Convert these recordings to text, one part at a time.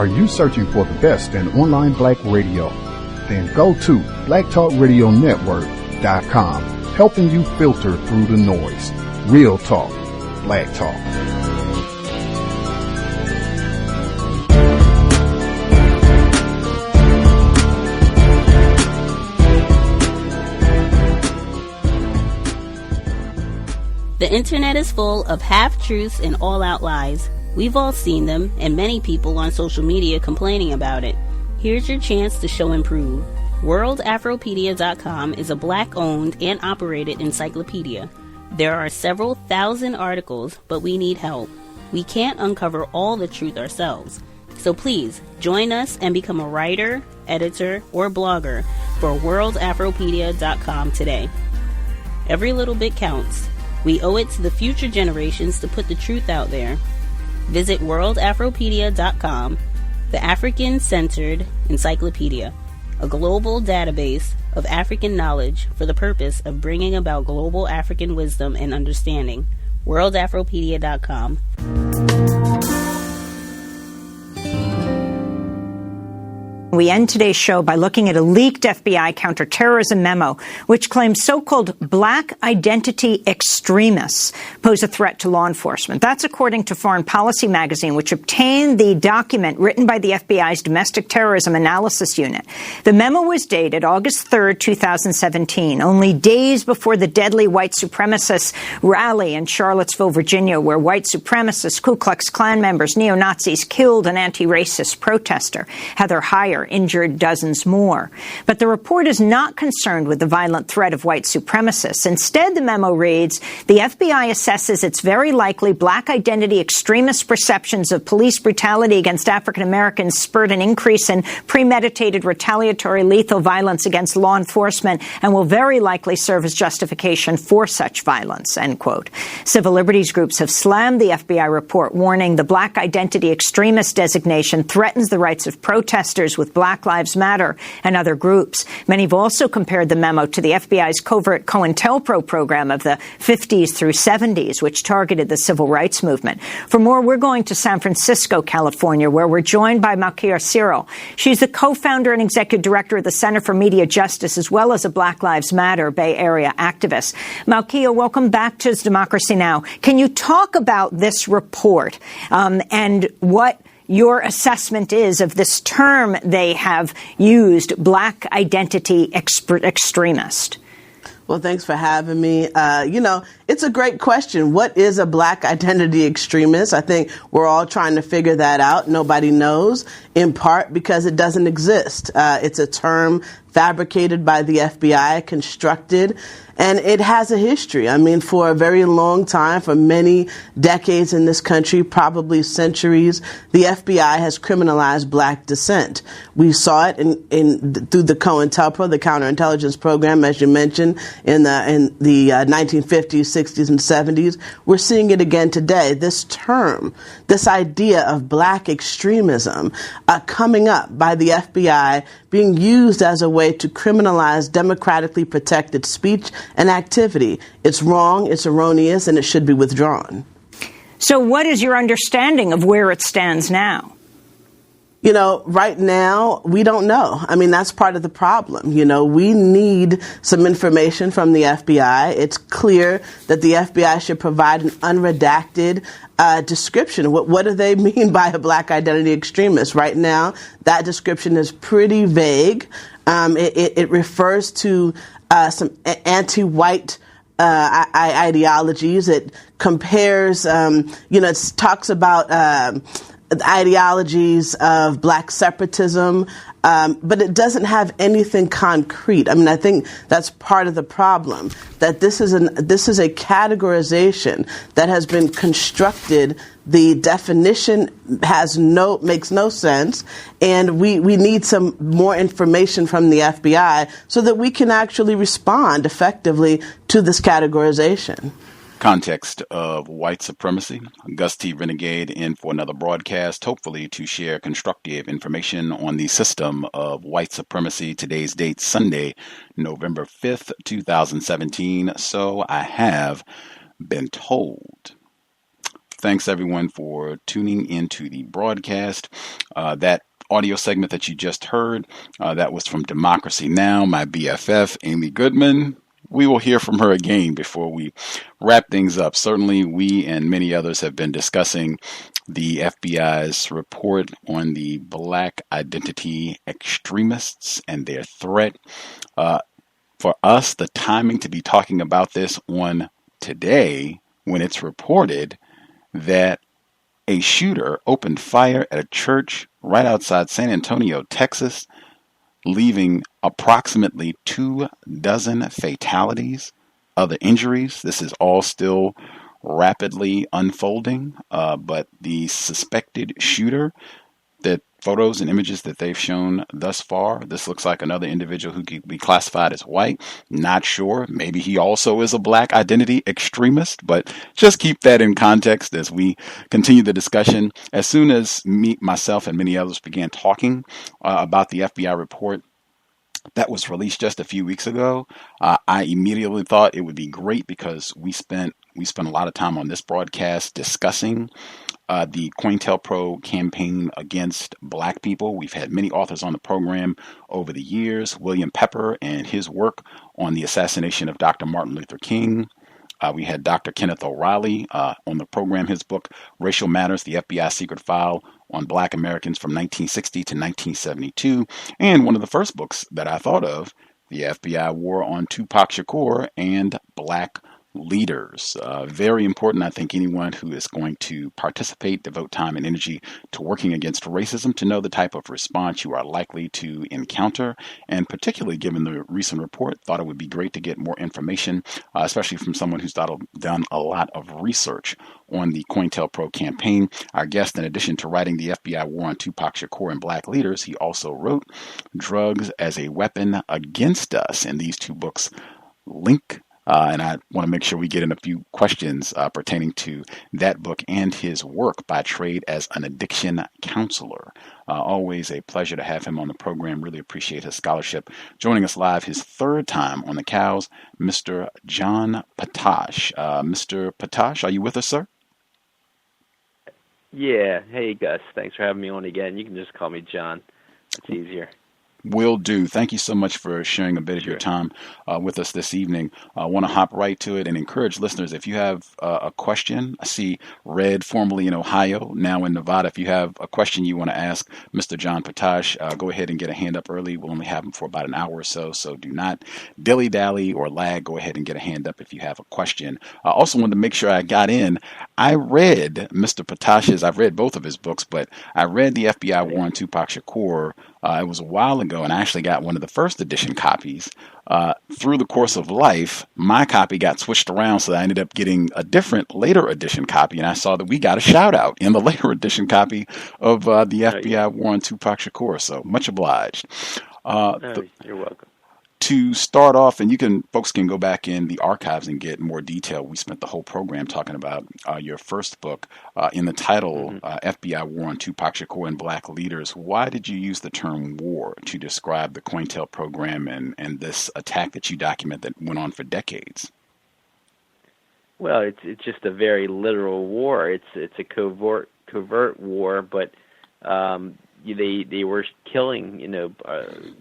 Are you searching for the best in online black radio? Then go to blacktalkradionetwork.com, helping you filter through the noise. Real talk, black talk. The internet is full of half-truths and all-out lies. We've all seen them, and many people on social media complaining about it. Here's your chance to show and prove. WorldAfropedia.com is a black-owned and operated encyclopedia. There are several thousand articles, but we need help. We can't uncover all the truth ourselves. So please, join us and become a writer, editor, or blogger for WorldAfropedia.com today. Every little bit counts. We owe it to the future generations to put the truth out there. Visit WorldAfropedia.com, the African-centered encyclopedia, a global database of African knowledge for the purpose of bringing about global African wisdom and understanding. WorldAfropedia.com. We end today's show by looking at a leaked FBI counterterrorism memo, which claims so-called black identity extremists pose a threat to law enforcement. That's according to Foreign Policy magazine, which obtained the document written by the FBI's Domestic Terrorism Analysis Unit. The memo was dated August 3rd, 2017, only days before the deadly white supremacist rally in Charlottesville, Virginia, where white supremacists, Ku Klux Klan members, neo-Nazis killed an anti-racist protester. Heather Heyer injured dozens more. But the report is not concerned with the violent threat of white supremacists. Instead, the memo reads, the FBI assesses it's very likely black identity extremist perceptions of police brutality against African Americans spurred an increase in premeditated retaliatory lethal violence against law enforcement and will very likely serve as justification for such violence, end quote. Civil liberties groups have slammed the FBI report, warning the black identity extremist designation threatens the rights of protesters with Black Lives Matter and other groups. Many have also compared the memo to the FBI's covert COINTELPRO program of the 50s through 70s, which targeted the civil rights movement. For more, we're going to San Francisco, California, where we're joined by Malkia Cyril. She's the co-founder and executive director of the Center for Media Justice, as well as a Black Lives Matter Bay Area activist. Malkia, welcome back to Democracy Now! Can you talk about this report and what your assessment is of this term they have used, black identity extremist? Well, thanks for having me. It's a great question. What is a black identity extremist? I think we're all trying to figure that out. Nobody knows, in part because it doesn't exist. It's a term fabricated by the FBI, constructed, and it has a history. I mean, for a very long time, for many decades in this country, probably centuries, the FBI has criminalized black dissent. We saw it through the COINTELPRO, the counterintelligence program, as you mentioned, in the 1950s, 60s, and 70s. We're seeing it again today. This term, this idea of black extremism coming up by the FBI, being used as a way to criminalize democratically protected speech and activity. It's wrong, it's erroneous, and it should be withdrawn. So what is your understanding of where it stands now? Right now, we don't know. I mean, that's part of the problem. We need some information from the FBI. It's clear that the FBI should provide an unredacted description. What do they mean by a black identity extremist? Right now, that description is pretty vague. It refers to some anti-white ideologies. It compares, it talks about ideologies of black separatism, but it doesn't have anything concrete. I mean, I think that's part of the problem, that this is a categorization that has been constructed. The definition makes no sense, and we need some more information from the FBI so that we can actually respond effectively to this categorization. Context of White Supremacy. Gus T Renegade in for another broadcast, hopefully to share constructive information on the system of white supremacy. Today's date, Sunday, November 5th, 2017. So I have been told. Thanks, everyone, for tuning into the broadcast. That audio segment that you just heard, that was from Democracy Now!, my BFF, Amy Goodman. We will hear from her again before we wrap things up. Certainly, we and many others have been discussing the FBI's report on the Black Identity Extremists and their threat. For us, the timing to be talking about this on today, when it's reported that a shooter opened fire at a church right outside San Antonio, Texas, leaving approximately 24 fatalities, other injuries. This is all still rapidly unfolding, but the suspected shooter, the photos and images that they've shown thus far, this looks like another individual who could be classified as white. Not sure. Maybe he also is a black identity extremist, but just keep that in context as we continue the discussion. As soon as myself and many others began talking about the FBI report that was released just a few weeks ago, I immediately thought it would be great because we spent a lot of time on this broadcast discussing the COINTELPRO campaign against black people. We've had many authors on the program over the years. William Pepper and his work on the assassination of Dr. Martin Luther King. We had Dr. Kenneth O'Reilly on the program, his book, Racial Matters, the FBI Secret File on Black Americans from 1960 to 1972. And one of the first books that I thought of, the FBI War on Tupac Shakur and Black Leaders. Very important. I think anyone who is going to participate, devote time and energy to working against racism, to know the type of response you are likely to encounter. And particularly given the recent report, thought it would be great to get more information, especially from someone who's done a lot of research on the COINTELPRO campaign. Our guest, in addition to writing the FBI War on Tupac Shakur and Black Leaders, he also wrote Drugs as a Weapon Against Us. And these two books link. And I want to make sure we get in a few questions pertaining to that book and his work by trade as an addiction counselor. Always a pleasure to have him on the program. Really appreciate his scholarship. Joining us live, his third time on the cows, Mr. John Potash. Mr. Potash, are you with us, sir? Yeah. Hey, Gus. Thanks for having me on again. You can just call me John. It's easier. Will do. Thank you so much for sharing a bit of your time with us this evening. I want to hop right to it and encourage listeners, if you have a question, I see Red, formerly in Ohio, now in Nevada. If you have a question you want to ask Mr. John Potash, go ahead and get a hand up early. We'll only have him for about an hour or so do not dilly-dally or lag. Go ahead and get a hand up if you have a question. I also wanted to make sure I got in. I read Mr. Potash's, I've read both of his books, but I read the FBI War on Tupac Shakur. It was a while ago, and I actually got one of the first edition copies. Through the course of life, my copy got switched around, so I ended up getting a different later edition copy, and I saw that we got a shout-out in the later edition copy of the FBI War on Tupac Shakur, so much obliged. You're welcome. To start off, and folks can go back in the archives and get more detail. We spent the whole program talking about your first book in the title, FBI War on Tupac Shakur and Black Leaders. Why did you use the term war to describe the COINTEL program and this attack that you document that went on for decades? Well, it's just a very literal war. It's a covert war, but they were killing,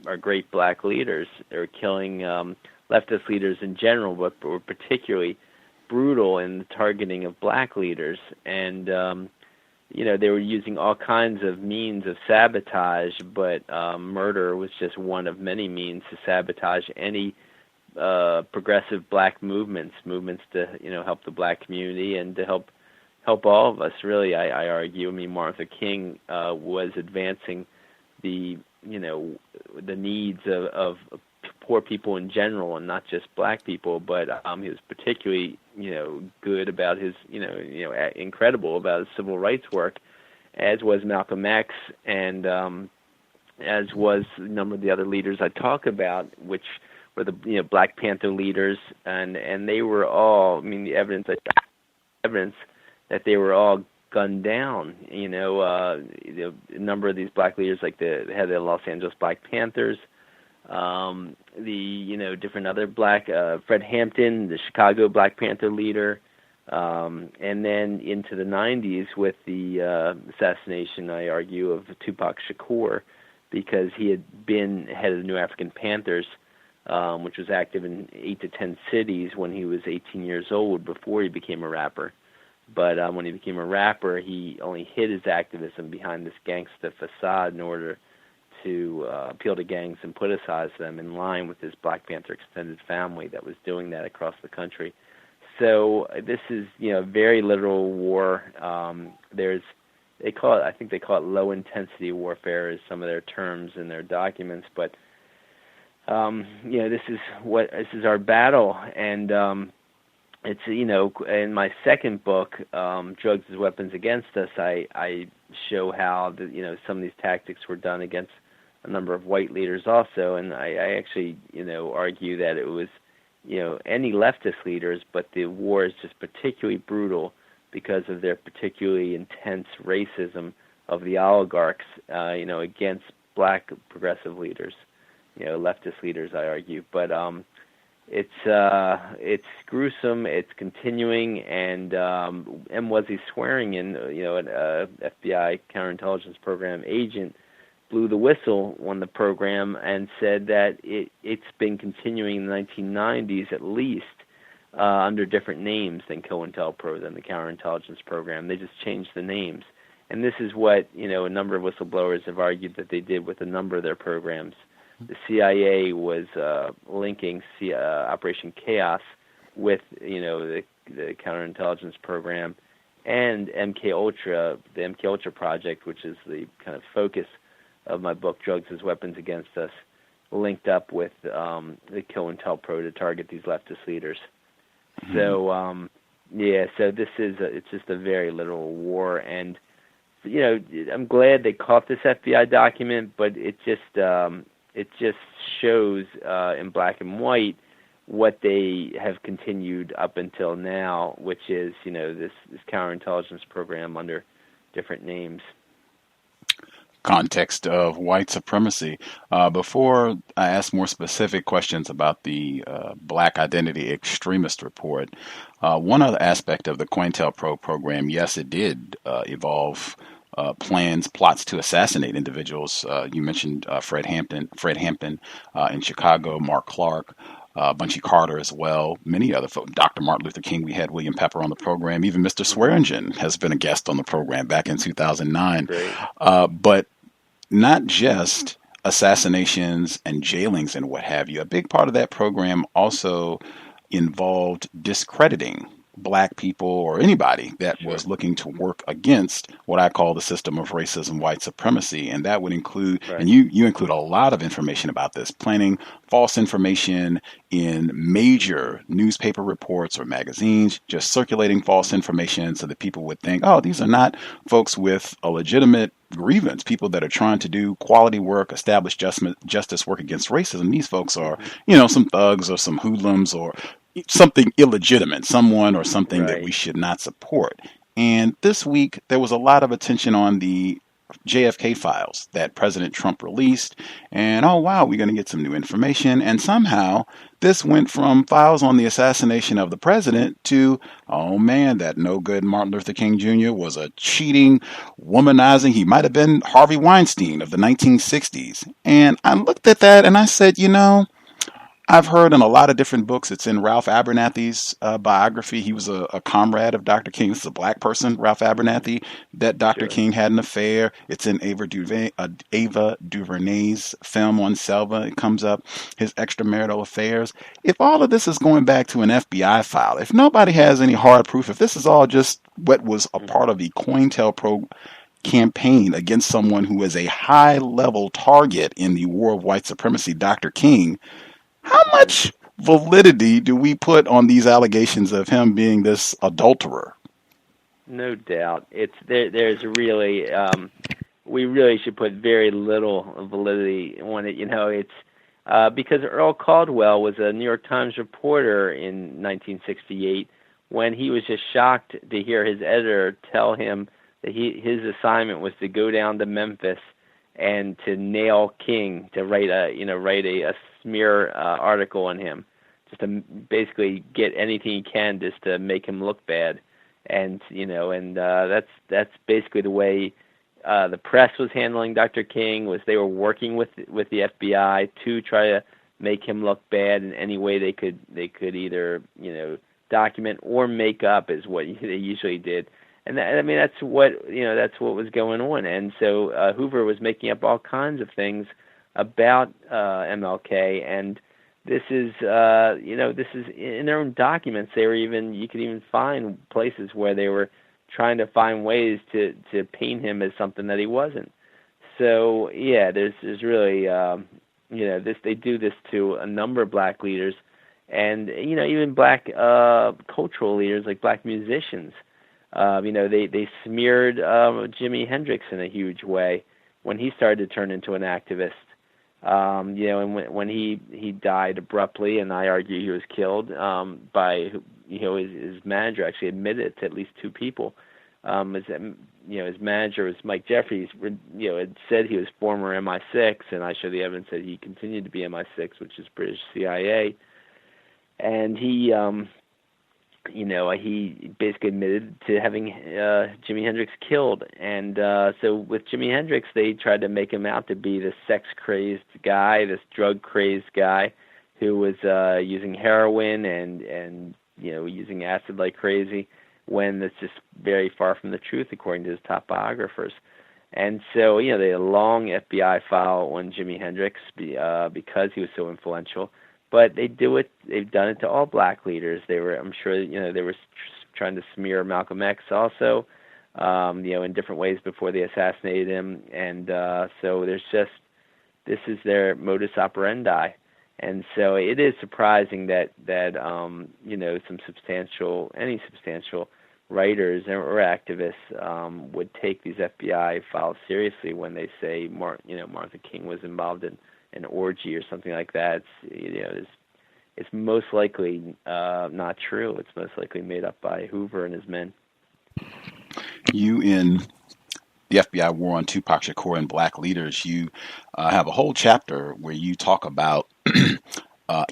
our great black leaders. They were killing leftist leaders in general, but were particularly brutal in the targeting of black leaders. And, they were using all kinds of means of sabotage, but murder was just one of many means to sabotage any progressive black movements to, help the black community and to help all of us, really, I argue. I mean, Martin Luther King was advancing the needs of poor people in general and not just black people, but he was particularly, good about his, incredible about his civil rights work, as was Malcolm X and as was a number of the other leaders I talk about, which were the Black Panther leaders, and they were all, the evidence that they were all gunned down. A number of these black leaders, like the head of the Los Angeles Black Panthers, different other black, Fred Hampton, the Chicago Black Panther leader, And then into the 90s with the assassination, I argue, of Tupac Shakur, because he had been head of the New African Panthers, which was active in 8 to 10 cities when he was 18 years old before he became a rapper. But when he became a rapper, he only hid his activism behind this gangsta facade in order to appeal to gangs and politicize them in line with his Black Panther extended family that was doing that across the country. So this is, very literal war. They call it low intensity warfare is some of their terms in their documents, but this is our battle, and it's in my second book, Drugs as Weapons Against Us, I show how some of these tactics were done against a number of white leaders also, and I actually argue that it was any leftist leaders, but the war is just particularly brutal because of their particularly intense racism of the oligarchs, against black progressive leaders, leftist leaders, I argue. But it's gruesome, it's continuing, and Wesley Swearingen, an FBI counterintelligence program agent, blew the whistle on the program and said that it's been continuing in the 1990s at least under different names than COINTELPRO, than the counterintelligence program. They just changed the names. And this is what, a number of whistleblowers have argued that they did with a number of their programs. The CIA was linking Operation Chaos with, the counterintelligence program, and the MK Ultra project, which is the kind of focus of my book, Drugs as Weapons Against Us, linked up with the COINTELPRO to target these leftist leaders. Mm-hmm. So, so this is it's just a very literal war, and I'm glad they caught this FBI document, but it just shows in black and white what they have continued up until now, which is this counterintelligence program under different names. Context of White Supremacy. Before I ask more specific questions about the Black Identity Extremist report, one other aspect of the COINTELPRO program, yes, it did evolve plots to assassinate individuals. You mentioned Fred Hampton in Chicago, Mark Clark, Bunchy Carter as well, many other folks, Dr. Martin Luther King, we had William Pepper on the program, even Mr. Swearingen has been a guest on the program back in 2009. But not just assassinations and jailings and what have you. A big part of that program also involved discrediting black people or anybody that was looking to work against what I call the system of racism, white supremacy. And that would include, and you include a lot of information about this, planting false information in major newspaper reports or magazines, just circulating false information so that people would think, oh, these are not folks with a legitimate grievance, people that are trying to do quality work, establish justice work against racism. These folks are, some thugs or some hoodlums or something illegitimate, someone or something that we should not support. And this week, there was a lot of attention on the JFK files that President Trump released. And, oh, wow, we're going to get some new information. And somehow this went from files on the assassination of the president to, oh, man, that no good Martin Luther King Jr. was a cheating, womanizing. He might have been Harvey Weinstein of the 1960s. And I looked at that and I said, I've heard in a lot of different books, it's in Ralph Abernathy's biography. He was a comrade of Dr. King. This is a black person, Ralph Abernathy, that Dr. King had an affair. It's in Ava DuVernay's film on Selva. It comes up, his extramarital affairs. If all of this is going back to an FBI file, if nobody has any hard proof, if this is all just what was a part of the COINTELPRO campaign against someone who is a high-level target in the war of white supremacy, Dr. King, how much validity do we put on these allegations of him being this adulterer? No doubt. There's really we really should put very little validity on it. It's because Earl Caldwell was a New York Times reporter in 1968 when he was just shocked to hear his editor tell him that his assignment was to go down to Memphis and to nail King, to write a smear article on him, just to basically get anything he can just to make him look bad. And that's basically the way the press was handling Dr. King. Was they were working with the FBI to try to make him look bad in any way they could either document or make up, is what they usually did. And that's what was going on. And so Hoover was making up all kinds of things about MLK, and this is in their own documents. You could even find places where they were trying to find ways to paint him as something that he wasn't. So yeah, there's really they do this to a number of black leaders, and even black cultural leaders like black musicians. They smeared Jimi Hendrix in a huge way when he started to turn into an activist. And when he died abruptly, and I argue he was killed by his manager actually admitted to at least two people. His manager was Mike Jeffries. Had said he was former MI6, and I show the evidence that he continued to be MI6, which is British CIA, and he basically admitted to having Jimi Hendrix killed. And so with Jimi Hendrix, they tried to make him out to be this sex-crazed guy, this drug-crazed guy who was using heroin and using acid like crazy, when that's just very far from the truth, according to his top biographers. And so, they had a long FBI file on Jimi Hendrix because he was so influential. But they've done it to all black leaders. I'm sure, they were trying to smear Malcolm X also, in different ways before they assassinated him. And so this is their modus operandi. And so it is surprising that some substantial writers or activists would take these FBI files seriously when they say Martha King was involved in an orgy or something like that. It's most likely not true. It's most likely made up by Hoover and his men. You, in the FBI War on Tupac Shakur and Black Leaders, you have a whole chapter where you talk about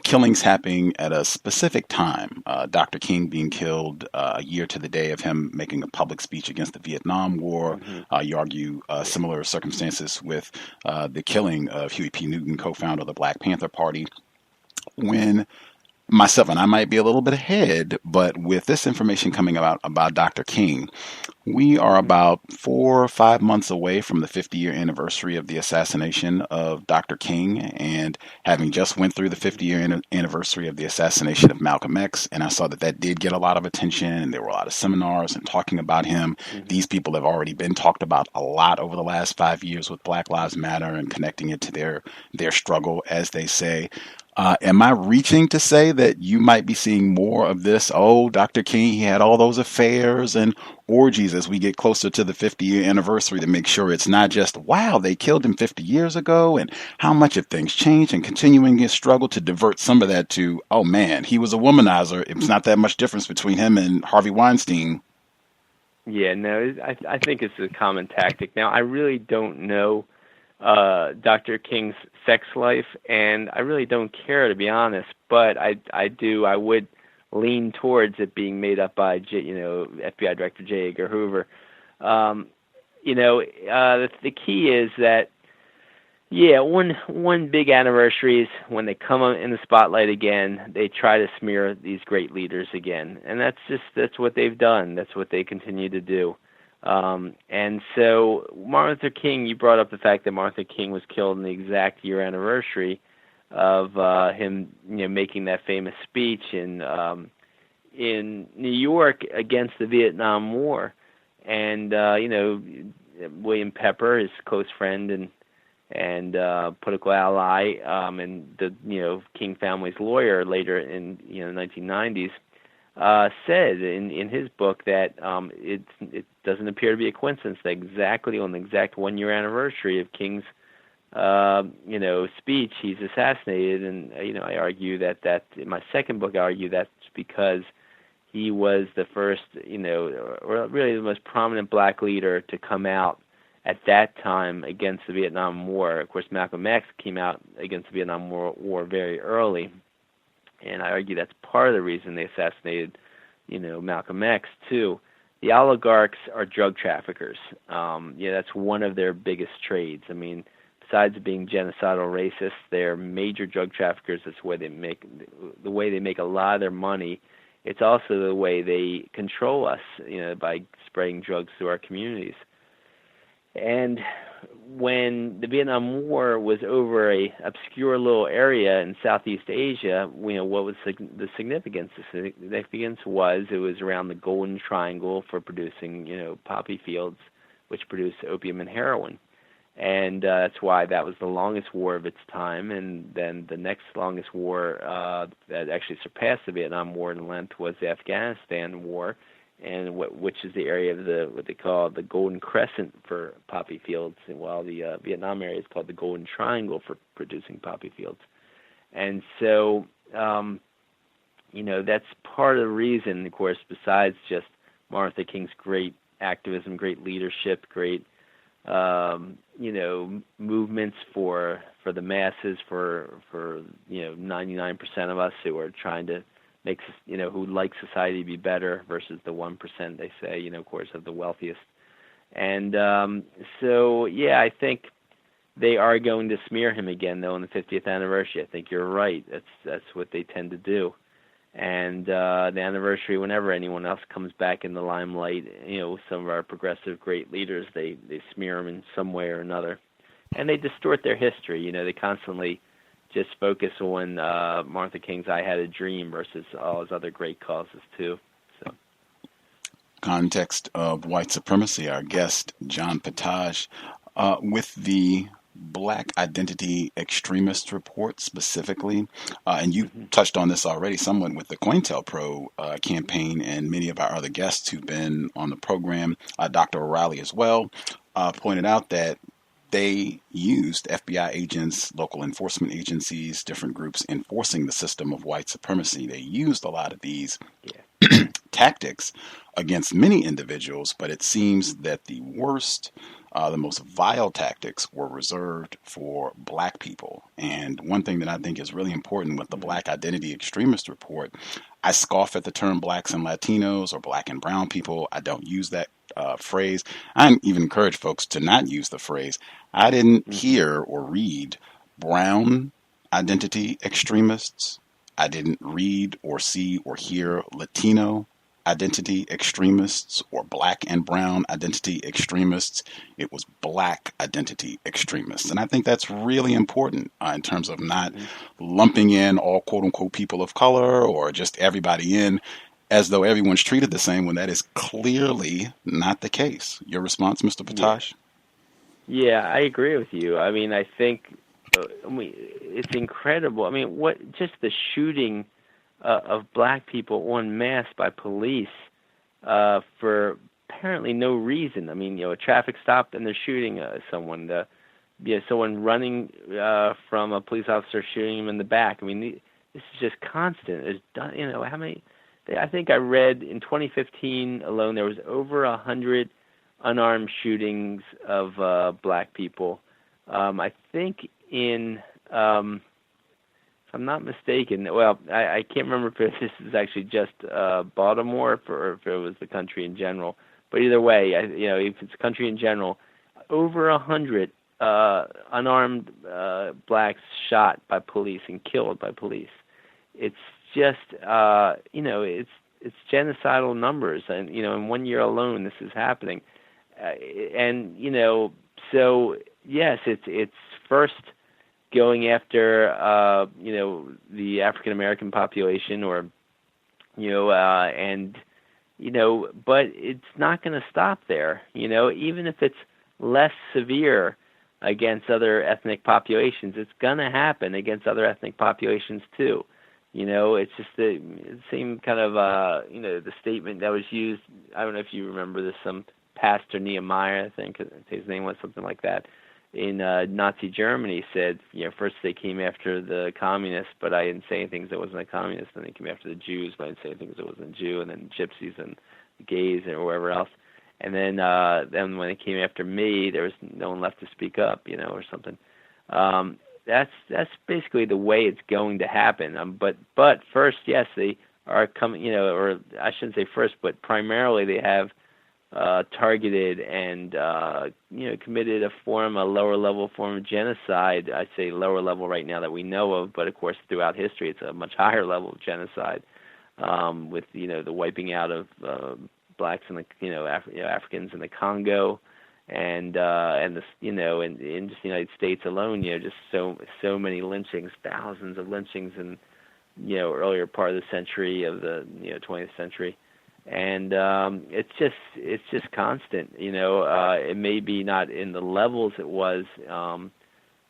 killings happening at a specific time. Dr. King being killed a year to the day of him making a public speech against the Vietnam War. Mm-hmm. You argue similar circumstances with the killing of Huey P. Newton, co-founder of the Black Panther Party. When myself, and I might be a little bit ahead, but with this information coming about Dr. King, we are about 4 or 5 months away from the 50-year anniversary of the assassination of Dr. King, and having just went through the 50-year anniversary of the assassination of Malcolm X, and I saw that did get a lot of attention, and there were a lot of seminars and talking about him. Mm-hmm. These people have already been talked about a lot over the last 5 years with Black Lives Matter and connecting it to their struggle, as they say. Am I reaching to say that you might be seeing more of this? Oh, Dr. King, he had all those affairs and orgies as we get closer to the 50-year anniversary, to make sure it's not just, wow, they killed him 50 years ago, and how much have things changed, and continuing his struggle to divert some of that to, oh man, he was a womanizer. It's not that much difference between him and Harvey Weinstein. Yeah, no, I think it's a common tactic. Now, I really don't know Dr. King's sex life, and I really don't care, to be honest, but I would lean towards it being made up by FBI Director J. Edgar Hoover. The key is that one big anniversaries, when they come in the spotlight again, they try to smear these great leaders again, and that's what they've done. That's what they continue to do. And so Martin Luther King, you brought up the fact that Martin Luther King was killed in the exact year anniversary of him, making that famous speech in New York against the Vietnam War. And William Pepper, his close friend and political ally, and the King family's lawyer later in the 1990s, said in his book that it doesn't appear to be a coincidence that exactly on the exact 1 year anniversary of King's speech, he's assassinated. And I argue that in my second book, I argue that's because he was the first, or really the most prominent black leader to come out at that time against the Vietnam War. Of course, Malcolm X came out against the Vietnam War very early. And I argue that's part of the reason they assassinated, Malcolm X too. The oligarchs are drug traffickers. That's one of their biggest trades. I mean, besides being genocidal racists, they're major drug traffickers. That's the way they make a lot of their money. It's also the way they control us, by spreading drugs through our communities. And when the Vietnam War was over a obscure little area in Southeast Asia, what was the significance? The significance was it was around the Golden Triangle for producing, poppy fields, which produced opium and heroin. And that's why that was the longest war of its time. And then the next longest war that actually surpassed the Vietnam War in length was the Afghanistan War, and which is the area of what they call the Golden Crescent for poppy fields, and while the Vietnam area is called the Golden Triangle for producing poppy fields. And so, that's part of the reason, of course, besides just Martin Luther King's great activism, great leadership, great movements for the masses, for 99% of us who are trying to make, who like society to be better versus the 1%, they say, of course, of the wealthiest. And I think they are going to smear him again, though, on the 50th anniversary. I think you're right. That's what they tend to do. And the anniversary, whenever anyone else comes back in the limelight, some of our progressive great leaders, they smear them in some way or another. And they distort their history. They constantly just focus on Martin Luther King's I Had a Dream versus all his other great causes, too. So, Context of White Supremacy, our guest, John Potash, with the Black Identity Extremists report specifically, and you touched on this already somewhat with the COINTELPRO campaign, and many of our other guests who've been on the program, Dr. O'Reilly as well, pointed out that they used FBI agents, local enforcement agencies, different groups enforcing the system of white supremacy. They used a lot of these tactics against many individuals, but it seems that the worst, the most vile tactics were reserved for black people. And one thing that I think is really important with the Black Identity Extremist report, I scoff at the term blacks and Latinos or black and brown people. I don't use that phrase. I even encourage folks to not use the phrase. I didn't hear or read brown identity extremists. I didn't read or see or hear Latino identity extremists or black and brown identity extremists. It was black identity extremists. And I think that's really important in terms of not lumping in all quote unquote people of color or just everybody in as though everyone's treated the same when that is clearly not the case. Your response, Mr. Potash? Yeah, I agree with you. I mean, I think it's incredible. I mean, just the shooting of black people en masse by police for apparently no reason. I mean, a traffic stop and they're shooting someone. Someone running from a police officer shooting him in the back. I mean, this is just constant. How many? I think I read in 2015 alone there was over 100 unarmed shootings of black people. I think in if I'm not mistaken, well, I can't remember if this is actually just Baltimore or if it was the country in general. But either way, if it's the country in general, over 100 unarmed blacks shot by police and killed by police. It's just, it's genocidal numbers, and in 1 year alone, this is happening, so yes, it's first going after the African American population, or but it's not going to stop there. Even if it's less severe against other ethnic populations, it's going to happen against other ethnic populations too. It's just the same kind of the statement that was used. I don't know if you remember this. Some Pastor Nehemiah, I think his name was something like that, in Nazi Germany, said, first they came after the communists, but I didn't say anything because I wasn't a communist. Then they came after the Jews, but I didn't say anything because I wasn't a Jew. And then gypsies and gays or wherever else. And then when they came after me, there was no one left to speak up, or something. that's basically the way it's going to happen. But first, yes, they are coming. Or I shouldn't say first, but primarily they have targeted and committed a lower level form of genocide. I say lower level right now that we know of, but of course throughout history it's a much higher level of genocide, with the wiping out of blacks and Africans in the Congo, and the in just the United States alone, just so many lynchings, thousands of lynchings in earlier part of the century of the 20th century. And it's just constant. It may be not in the levels it was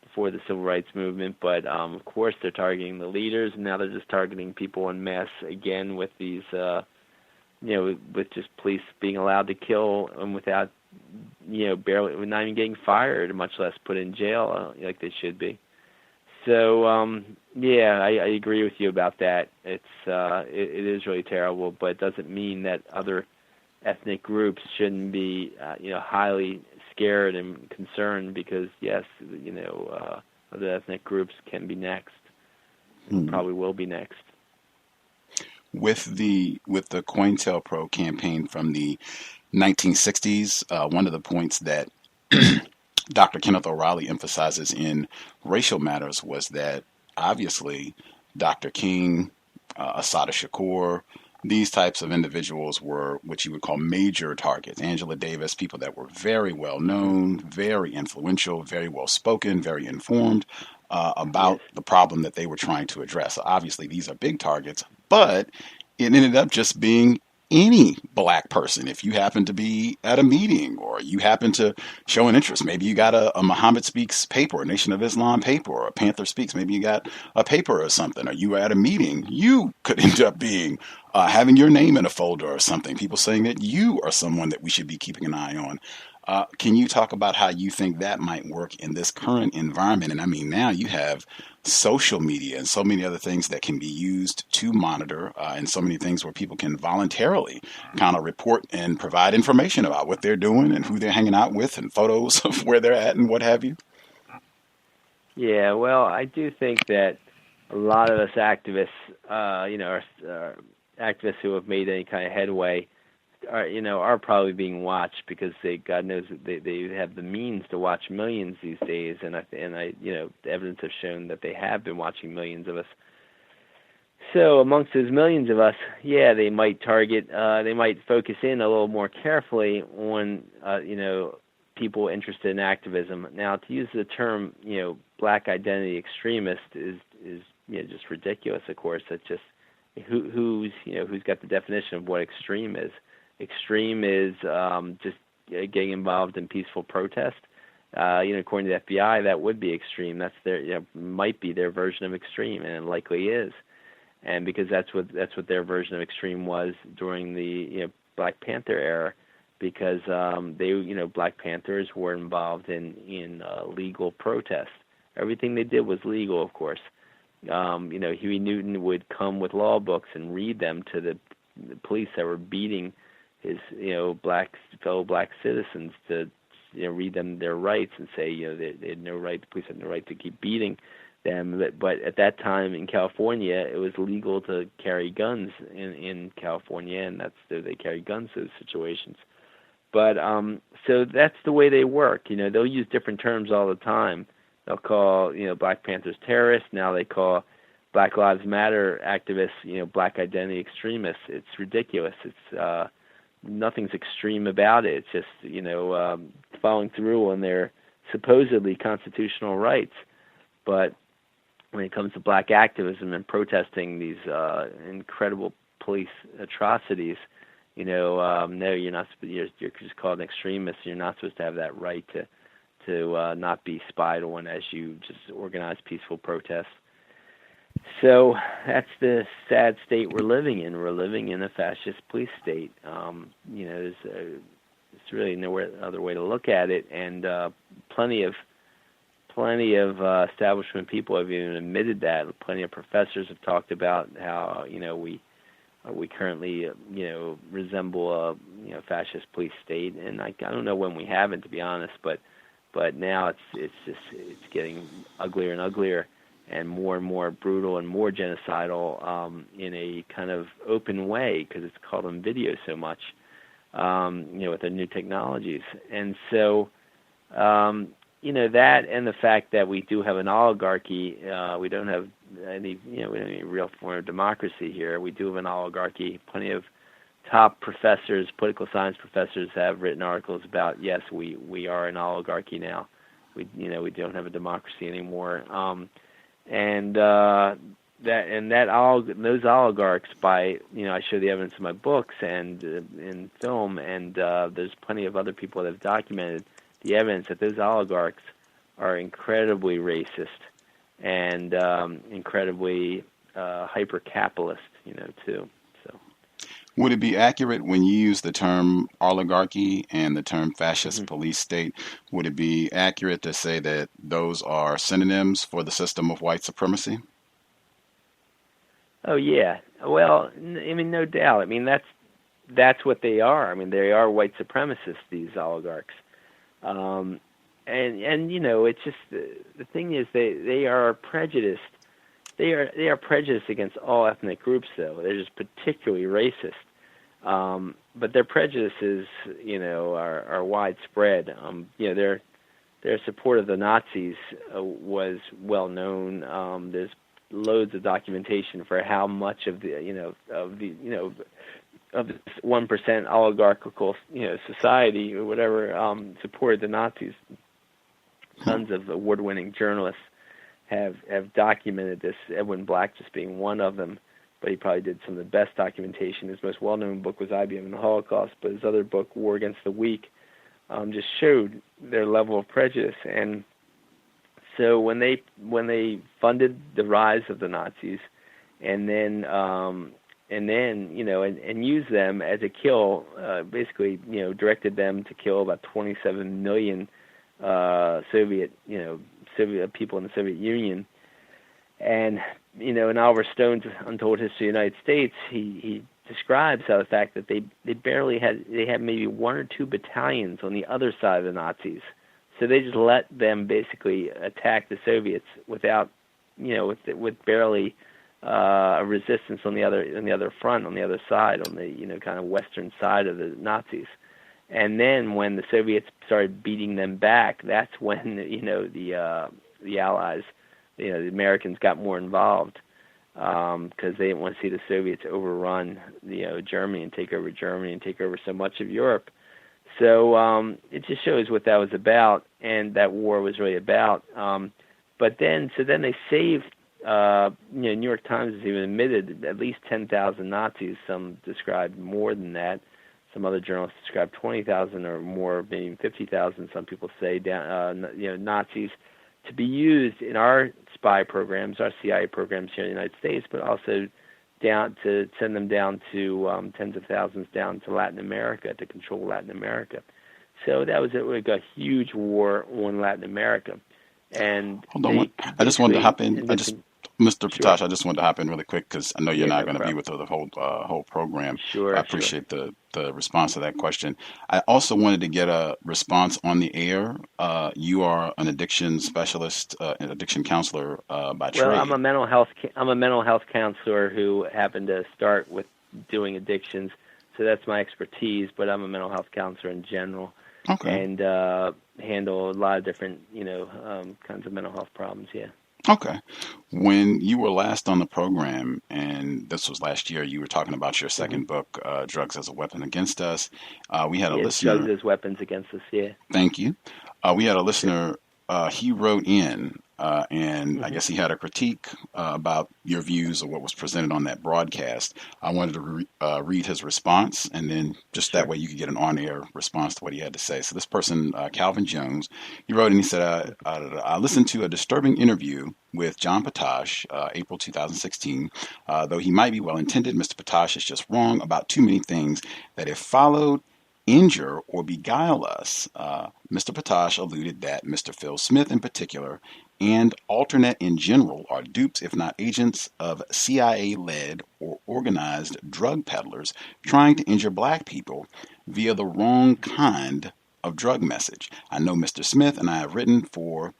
before the civil rights movement, but of course they're targeting the leaders, and now they're just targeting people en masse again with these, with just police being allowed to kill and without, barely, not even getting fired, much less put in jail like they should be. So I agree with you about that. It is really terrible, but it doesn't mean that other ethnic groups shouldn't be highly scared and concerned, because yes, other ethnic groups can be next, and probably will be next. With the COINTELPRO campaign from the 1960s, one of the points that Dr. Kenneth O'Reilly emphasizes in racial matters was that obviously Dr. King, Assata Shakur, these types of individuals were what you would call major targets. Angela Davis, people that were very well known, very influential, very well spoken, very informed about the problem that they were trying to address. So obviously these are big targets, but it ended up just being any black person. If you happen to be at a meeting or you happen to show an interest, maybe you got a Muhammad Speaks paper, a Nation of Islam paper, or a Panther Speaks, maybe you got a paper or something, or you were at a meeting, you could end up being having your name in a folder or something, people saying that you are someone that we should be keeping an eye on. Can you talk about how you think that might work in this current environment? And I mean, now you have social media and so many other things that can be used to monitor, and so many things where people can voluntarily kind of report and provide information about what they're doing and who they're hanging out with and photos of where they're at and what have you. Yeah, well, I do think that a lot of us activists, are activists who have made any kind of headway, are probably being watched, because God knows that they have the means to watch millions these days, and the evidence has shown that they have been watching millions of us. So amongst those millions of us, they might target, they might focus in a little more carefully on, people interested in activism. Now, to use the term, black identity extremist is just ridiculous. Of course, that's just who's got the definition of what extreme is. Extreme is just getting involved in peaceful protest. According to the FBI, that would be extreme. That's might be their version of extreme, and it likely is. And because that's what their version of extreme was during the Black Panther era, because Black Panthers were involved in legal protest. Everything they did was legal, of course. Huey Newton would come with law books and read them to the police that were beating his fellow black citizens, to read them their rights and say they had no right, the police had no right to keep beating them. But at that time in California, it was legal to carry guns in California, and they carry guns in those situations. But so that's the way they work. They'll use different terms all the time. They'll call Black Panthers terrorists. Now they call Black Lives Matter activists Black identity extremists. It's ridiculous. It's nothing's extreme about it. It's just following through on their supposedly constitutional rights. But when it comes to black activism and protesting these incredible police atrocities, no, you're not. You're just called an extremist. You're not supposed to have that right to not be spied on as you just organize peaceful protests. So that's the sad state we're living in. We're living in a fascist police state. There's really no other way to look at it, and plenty of establishment people have even admitted that. Plenty of professors have talked about how we currently resemble a fascist police state, and I don't know when we haven't, to be honest, but but now it's getting uglier and uglier, and more brutal and more genocidal in a kind of open way, because it's called on video so much, with the new technologies. And so, that, and the fact that we do have an oligarchy, we don't have any real form of democracy here. We do have an oligarchy. Plenty of top professors, political science professors, have written articles about, yes, we are an oligarchy now. We don't have a democracy anymore. Those oligarchs, I show the evidence in my books and in film, and there's plenty of other people that have documented the evidence that those oligarchs are incredibly racist and incredibly hyper-capitalist, too. So, would it be accurate when you use the term oligarchy and the term fascist police state? Would it be accurate to say that those are synonyms for the system of white supremacy? Oh yeah. Well, no doubt. That's what they are. They are white supremacists, these oligarchs. And it's just the thing is they are prejudiced. They are prejudiced against all ethnic groups, though. They're just particularly racist. But their prejudices, are widespread. Their support of the Nazis was well known. There's loads of documentation for how much of this 1% oligarchical, society or whatever, supported the Nazis. Tons of award-winning journalists have documented this. Edwin Black just being one of them, but he probably did some of the best documentation. His most well-known book was IBM and the Holocaust, but his other book, War Against the Weak, just showed their level of prejudice. And so when they funded the rise of the Nazis, and then used them as a kill, basically directed them to kill about 27 million Soviet people in the Soviet Union. And in Oliver Stone's Untold History of the United States, he describes how the fact that they had maybe 1 or 2 battalions on the other side of the Nazis. So they just let them basically attack the Soviets without, with barely a resistance on the other front, on the other side, on the kind of western side of the Nazis. And then when the Soviets started beating them back, that's when the Allies, the Americans, got more involved, because they didn't want to see the Soviets overrun Germany and take over so much of Europe. So it just shows what that was about, and that war was really about. But then they saved. New York Times has even admitted at least 10,000 Nazis. Some described more than that. Some other journalists describe 20,000 or more, maybe 50,000. Some people say Nazis to be used in our spy programs, our CIA programs here in the United States, but also down to send them down to tens of thousands down to Latin America to control Latin America. So that was a huge war on Latin America. And hold on, I just wanted to hop in. Mr. Potage, I just wanted to hop in really quick because I know you're not going to be with the whole program. Sure. I appreciate the response to that question. I also wanted to get a response on the air. You are an addiction specialist, an addiction counselor by trade. Well, I'm a mental health counselor who happened to start with doing addictions, so that's my expertise. But I'm a mental health counselor in general, and handle a lot of different kinds of mental health problems. Yeah. Okay. When you were last on the program, and this was last year, you were talking about your second book, Drugs as a Weapon Against Us. We had a listener. Drugs as Weapons Against Us, yeah. Thank you. We had a listener, he wrote in, and I guess he had a critique about your views of what was presented on that broadcast. I wanted to read his response, and then just that way you could get an on-air response to what he had to say. So this person, Calvin Jones, he wrote and he said, I listened to a disturbing interview with John Potash, April 2016. Though he might be well-intended, Mr. Potash is just wrong about too many things that if followed, injure or beguile us. Mr. Potash alluded that Mr. Phil Smith in particular and Alternate in general are dupes, if not agents, of CIA-led or organized drug peddlers trying to injure black people via the wrong kind of drug message. I know Mr. Smith and I have written for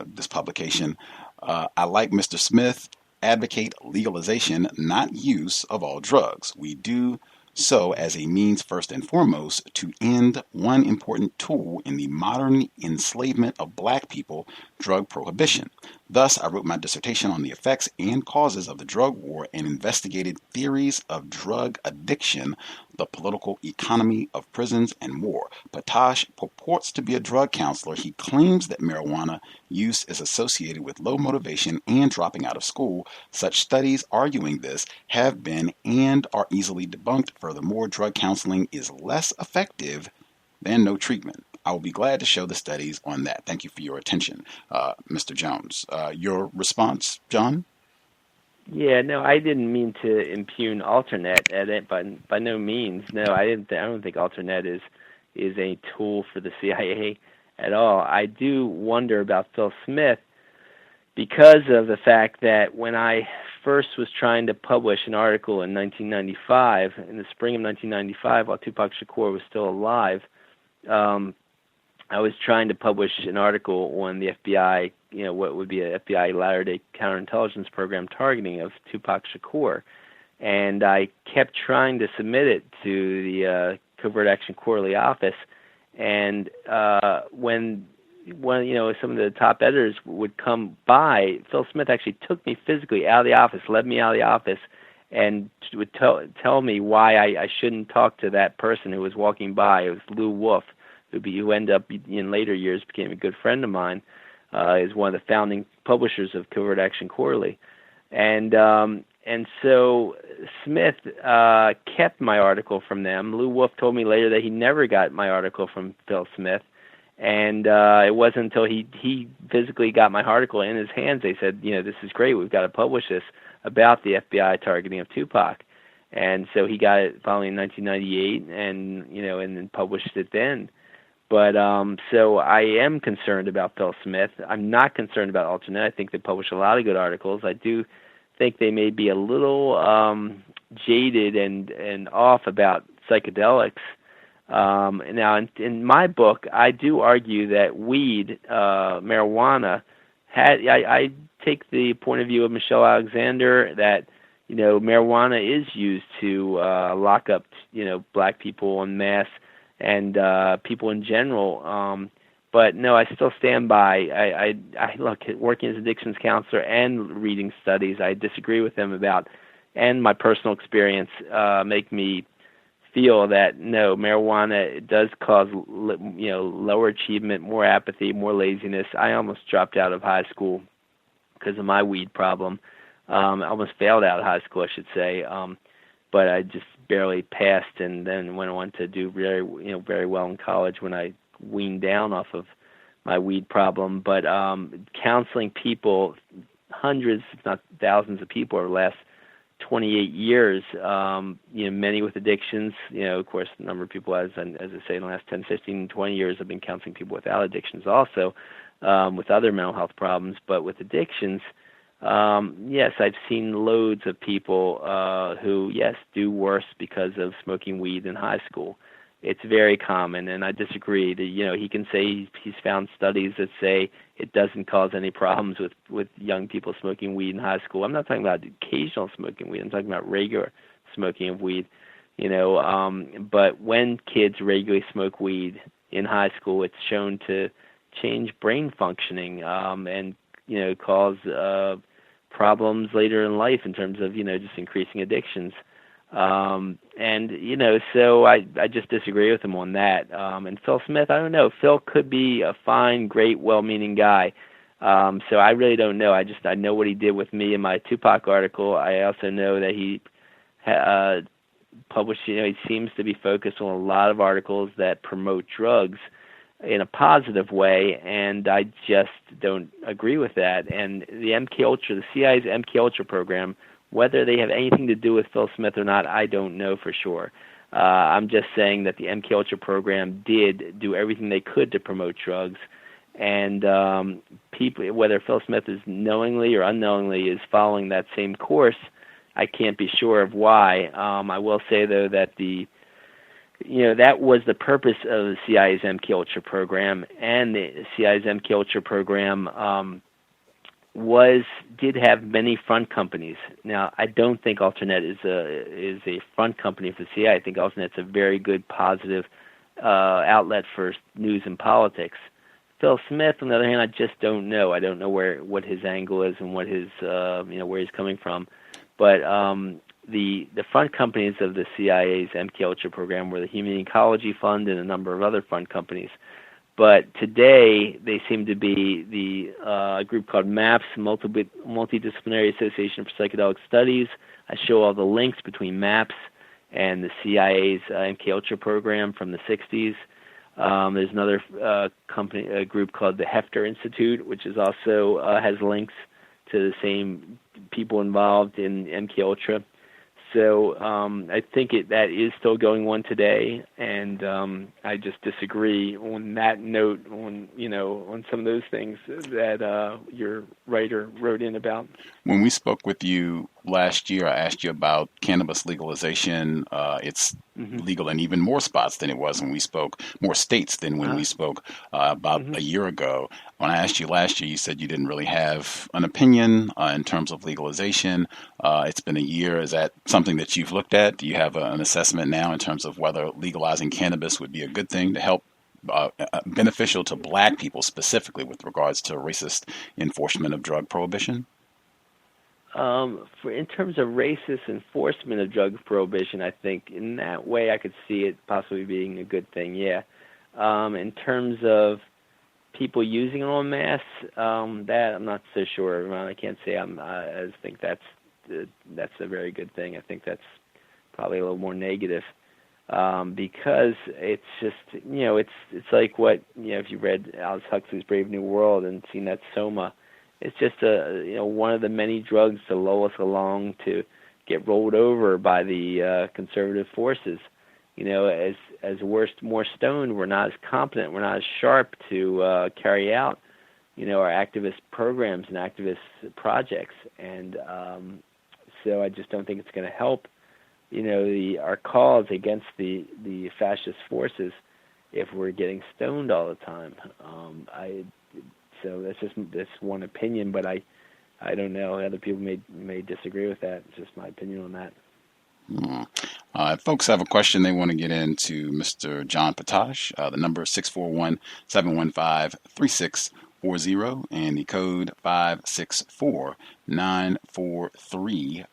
this publication. I, like Mr. Smith, advocate legalization, not use of all drugs. We do so as a means first and foremost to end one important tool in the modern enslavement of black people, drug prohibition. Thus, I wrote my dissertation on the effects and causes of the drug war and investigated theories of drug addiction, the political economy of prisons, and more. Potage purports to be a drug counselor. He claims that marijuana use is associated with low motivation and dropping out of school. Such studies arguing this have been and are easily debunked. Furthermore, drug counseling is less effective than no treatment. I will be glad to show the studies on that. Thank you for your attention, Mr. Jones. Your response, John? Yeah, no, I didn't mean to impugn Alternet at it, by no means. No, I don't think Alternet is a tool for the CIA at all. I do wonder about Phil Smith because of the fact that when I first was trying to publish an article in 1995, in the spring of 1995, while Tupac Shakur was still alive, I was trying to publish an article on the FBI, what would be a FBI latter-day counterintelligence program targeting of Tupac Shakur. And I kept trying to submit it to the Covert Action Quarterly office. And when some of the top editors would come by, Phil Smith actually took me physically out of the office, led me out of the office, and would tell me why I shouldn't talk to that person who was walking by. It was Lou Wolf, who ended up in later years became a good friend of mine. Is one of the founding publishers of Covert Action Quarterly, and so Smith kept my article from them. Lou Wolf told me later that he never got my article from Phil Smith, and it wasn't until he physically got my article in his hands. They said, this is great. We've got to publish this about the FBI targeting of Tupac, and so he got it finally in 1998, and then published it then. But so I am concerned about Phil Smith. I'm not concerned about Alternet. I think they publish a lot of good articles. I do think they may be a little jaded and off about psychedelics. Now, in my book, I do argue that weed, marijuana, I take the point of view of Michelle Alexander that marijuana is used to lock up black people en masse and people in general. But no, I still stand by. I look, working as addictions counselor and reading studies, I disagree with them about, and my personal experience make me feel that no, marijuana does cause lower achievement, more apathy, more laziness. I almost dropped out of high school because of my weed problem. I almost failed out of high school, I should say. But I just barely passed, and then went on to do very well in college when I weaned down off of my weed problem. But counseling people, hundreds, if not thousands of people over the last 28 years, many with addictions. Of course, the number of people, as I say, in the last 10, 15, 20 years, I've been counseling people without addictions also, with other mental health problems. But with addictions, yes, I've seen loads of people who, yes, do worse because of smoking weed in high school. It's very common, and I disagree. He can say he's found studies that say it doesn't cause any problems with young people smoking weed in high school. I'm not talking about occasional smoking weed. I'm talking about regular smoking of weed. But when kids regularly smoke weed in high school, it's shown to change brain functioning and cause problems later in life in terms of just increasing addictions. So I just disagree with him on that. And Phil Smith, I don't know. Phil could be a fine, great, well-meaning guy. So I really don't know. I know what he did with me in my Tupac article. I also know that he published, he seems to be focused on a lot of articles that promote drugs in a positive way, and I just don't agree with that. And the MKUltra, the CIA's MKUltra program, whether they have anything to do with Phil Smith or not, I don't know for sure. I'm just saying that the MKUltra program did do everything they could to promote drugs, and people, whether Phil Smith is knowingly or unknowingly is following that same course, I can't be sure of why. I will say, though, that the that was the purpose of the CIA's MK Ultra program, and the CIA's MK Ultra program did have many front companies. Now, I don't think Alternet is a front company for the CIA. I think Alternet's a very good, positive outlet for news and politics. Phil Smith, on the other hand, I just don't know. I don't know what his angle is and what his where he's coming from. But the front companies of the CIA's MK Ultra program were the Human Ecology Fund and a number of other front companies. But today, they seem to be the group called MAPS, Multidisciplinary Association for Psychedelic Studies. I show all the links between MAPS and the CIA's MK Ultra program from the 60s. There's another a group called the Hefter Institute, which is also has links to the same people involved in MK Ultra. So I think that is still going on today, and I just disagree on that note on some of those things that your writer wrote in about. When we spoke with you last year, I asked you about cannabis legalization. It's legal in even more spots than it was when we spoke, more states than when we spoke about a year ago. When I asked you last year, you said you didn't really have an opinion in terms of legalization. It's been a year. Is that something that you've looked at? Do you have an assessment now in terms of whether legalizing cannabis would be a good thing to help beneficial to Black people specifically with regards to racist enforcement of drug prohibition? In terms of racist enforcement of drug prohibition, I think in that way I could see it possibly being a good thing, yeah. In terms of people using it en masse, that I'm not so sure. I can't say I think that's a very good thing. I think that's probably a little more negative, because it's just, it's like what, if you read Aldous Huxley's Brave New World and seen that Soma, it's just one of the many drugs to lull us along to get rolled over by the conservative forces. As we're more stoned, we're not as competent, we're not as sharp to carry out, our activist programs and activist projects. And so I just don't think it's going to help, our cause against the fascist forces if we're getting stoned all the time. So that's one opinion, but I don't know. Other people may disagree with that. It's just my opinion on that. If folks have a question they want to get into Mr. John Potash, the number is 641-715-3640 and the code 564943#.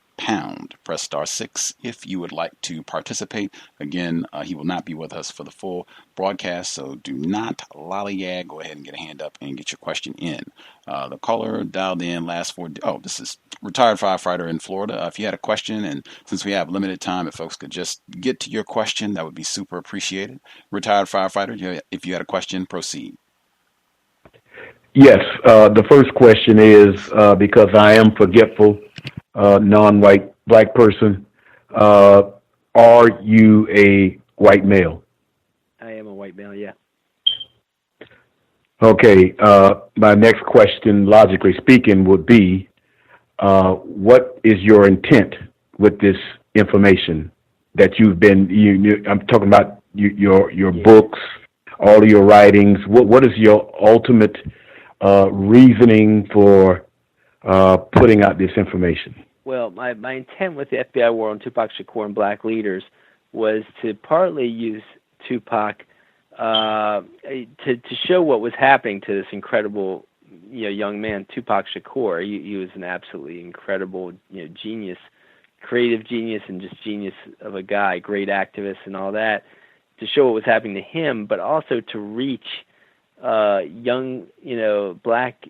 Press *6 if you would like to participate. Again, he will not be with us for the full broadcast, so do not lollygag. Go ahead and get a hand up and get your question in. The caller dialed in last four. This is retired firefighter in Florida. If you had a question, and since we have limited time, if folks could just get to your question, that would be super appreciated. Retired firefighter, if you had a question, proceed. Yes, the first question is, because I am forgetful, non-white Black person, are you a white male? I am a white male, yeah. Okay, my next question, logically speaking, would be, what is your intent with this information that you've been, I'm talking about your books, all of your writings. What is your ultimate reasoning for putting out this information? Well, my intent with the FBI war on Tupac Shakur and Black leaders was to partly use Tupac to show what was happening to this incredible young man, Tupac Shakur. He was an absolutely incredible genius, creative genius, and just genius of a guy, great activist and all that, to show what was happening to him, but also to reach young black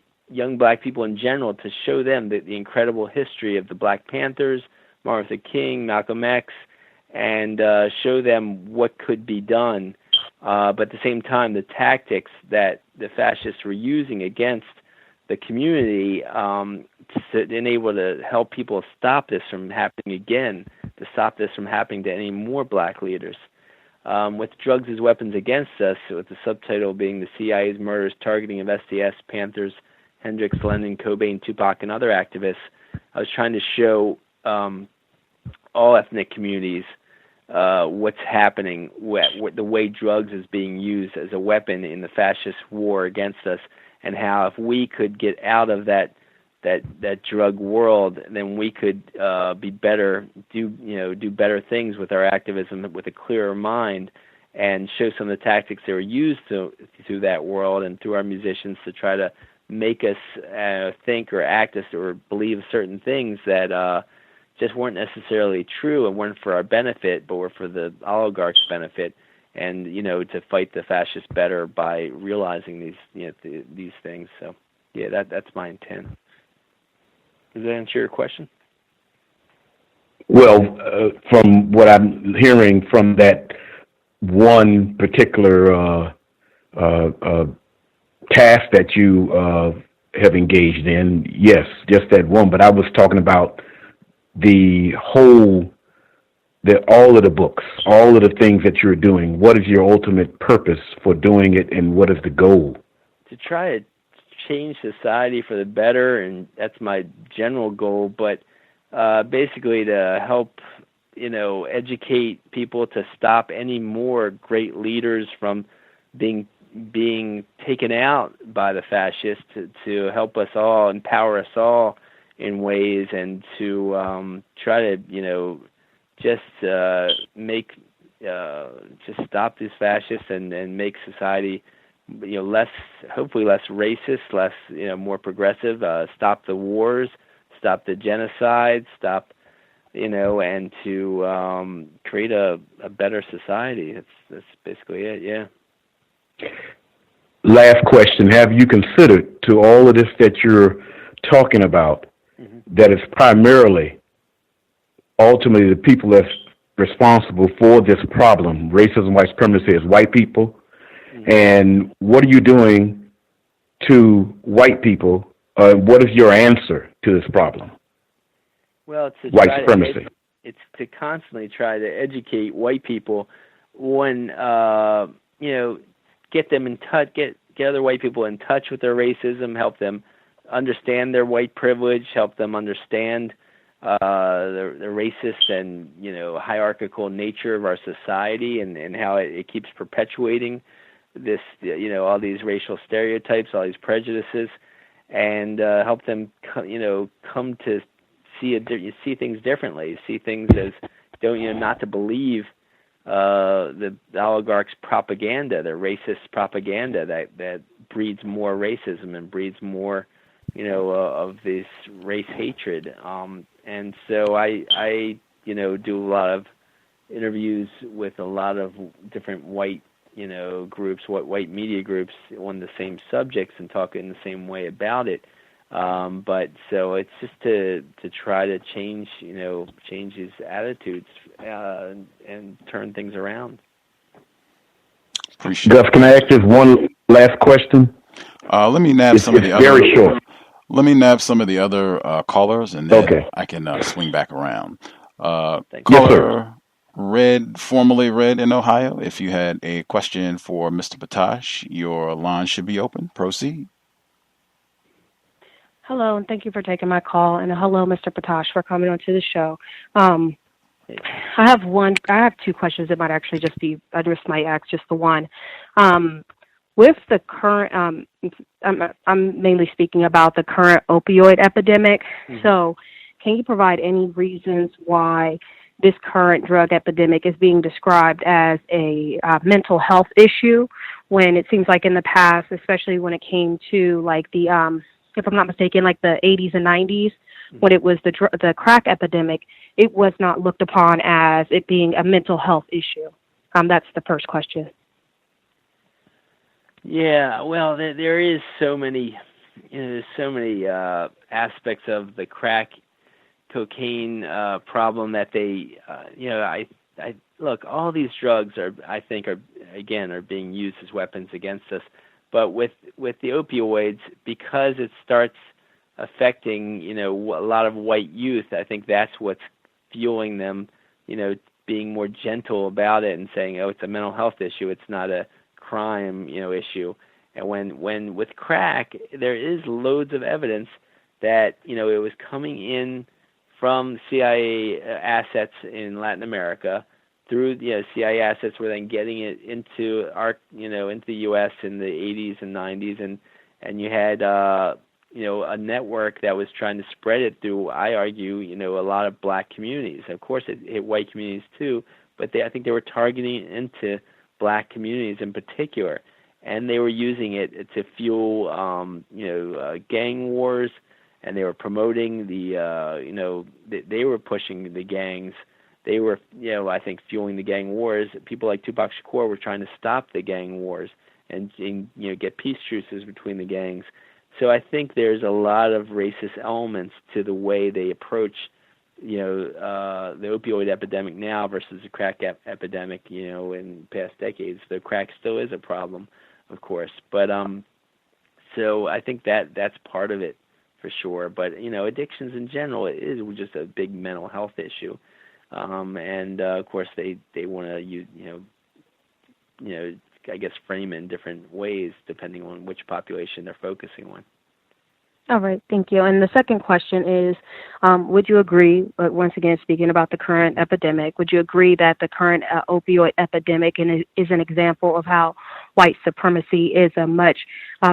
people in general, to show them the incredible history of the Black Panthers, Martin Luther King, Malcolm X, and show them what could be done. But at the same time, the tactics that the fascists were using against the community to enable to help people stop this from happening again, to stop this from happening to any more Black leaders. With Drugs as Weapons Against Us, with the subtitle being The CIA's Murders Targeting of SDS, Panthers, Hendrix, Lennon, Cobain, Tupac, and other activists, I was trying to show all ethnic communities what's happening, what the way drugs is being used as a weapon in the fascist war against us, and how if we could get out of that drug world, then we could be better, do better things with our activism with a clearer mind, and show some of the tactics that were used through that world and through our musicians to try to make us think or act us or believe certain things that just weren't necessarily true and weren't for our benefit, but were for the oligarchs' benefit, and to fight the fascists better by realizing these things. So, yeah, that's my intent. Does that answer your question? Well, from what I'm hearing from that one particular task that you have engaged in, yes, just that one. But I was talking about all of the books, all of the things that you're doing. What is your ultimate purpose for doing it, and what is the goal? To try to change society for the better, and that's my general goal. But basically, to help educate people to stop any more great leaders from being taken out by the fascists, to help us all, empower us all in ways, and to try to just stop these fascists and make society hopefully less racist, less more progressive, stop the wars, stop the genocide, and to create a better society. That's basically it. Yeah. Last question. Have you considered, to all of this that you're talking about, that it's primarily, ultimately, the people that's responsible for this problem, racism, white supremacy, is white people? And what are you doing to white people? What is your answer to this problem? Well, it's white supremacy. It's to constantly try to educate white people when get them in touch, get other white people in touch with their racism, help them understand their white privilege, help them understand the racist and hierarchical nature of our society, and how it keeps perpetuating this all these racial stereotypes, all these prejudices, and help them come to see things differently, see things as not to believe the oligarchs' propaganda, the racist propaganda that breeds more racism and breeds more of this race hatred. And so I do a lot of interviews with a lot of different white groups, white media groups on the same subjects, and talk in the same way about it. But so it's just to try to change his attitudes and turn things around. Appreciate Gus, can I ask just one last question? Let me nab some of the other. Very short. Let me nab some of the other callers, and then Okay. I can swing back around. Yes, Caller Red, formerly Red in Ohio. If you had a question for Mr. Potage, your line should be open. Proceed. Hello, and thank you for taking my call. And hello, Mr. Potage, for coming onto the show. I have two questions. It might actually just be, I just might ask just the one. With the current, I'm mainly speaking about the current opioid epidemic. So can you provide any reasons why this current drug epidemic is being described as a mental health issue, when it seems like in the past, especially when it came to like the, if I'm not mistaken, like the 80s and 90s, when it was the crack epidemic, it was not looked upon as it being a mental health issue? That's the first question. Yeah, well, there is so many, aspects of the crack cocaine problem that they, I look, all these drugs are being used as weapons against us. But with the opioids, because it starts affecting, a lot of white youth, I think that's what's fueling them, being more gentle about it and saying, oh, it's a mental health issue, it's not a crime, issue. And when with crack, there is loads of evidence that, it was coming in from CIA assets in Latin America through CIA assets were then getting it into into the U.S. in the 80s and 90s, and you had a network that was trying to spread it through, I argue, a lot of black communities. Of course, it hit white communities too, but I think they were targeting into black communities in particular, and they were using it to fuel, gang wars, and they were promoting they were pushing the gangs. They were, I think, fueling the gang wars. People like Tupac Shakur were trying to stop the gang wars and get peace truces between the gangs. So I think there's a lot of racist elements to the way they approach, the opioid epidemic now versus the crack epidemic, in past decades. The crack still is a problem, of course, but so I think that's part of it for sure. But addictions in general is just a big mental health issue, and of course they want to I guess frame it in different ways depending on which population they're focusing on. All right, thank you. And the second question is, would you agree, once again speaking about the current epidemic, would you agree that the current opioid epidemic is an example of how white supremacy is a much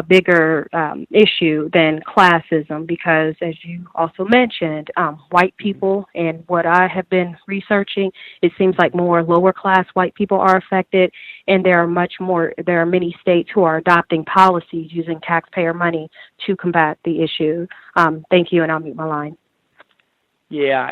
bigger issue than classism? Because as you also mentioned, white people, and what I have been researching, it seems like more lower class white people are affected, and there are many states who are adopting policies using taxpayer money to combat the issue. Thank you, and I'll mute my line. Yeah,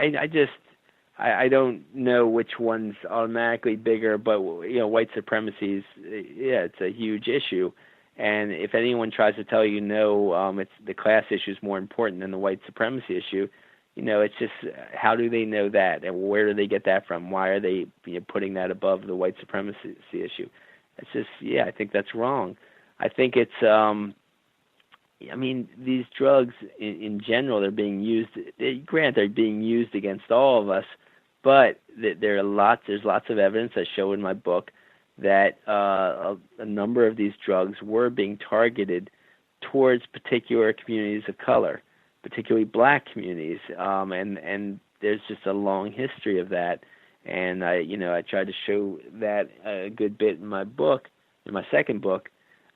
I don't know which one's automatically bigger, but white supremacy is, it's a huge issue, and if anyone tries to tell you it's the class issue is more important than the white supremacy issue, it's just, how do they know that, and where do they get that from? Why are they putting that above the white supremacy issue? It's just, I think that's wrong. I think it's these drugs in general, they're being used. They're being used against all of us, but there's lots of evidence I show in my book that a number of these drugs were being targeted towards particular communities of color, particularly black communities, and there's just a long history of that. And I tried to show that a good bit in my book, in my second book.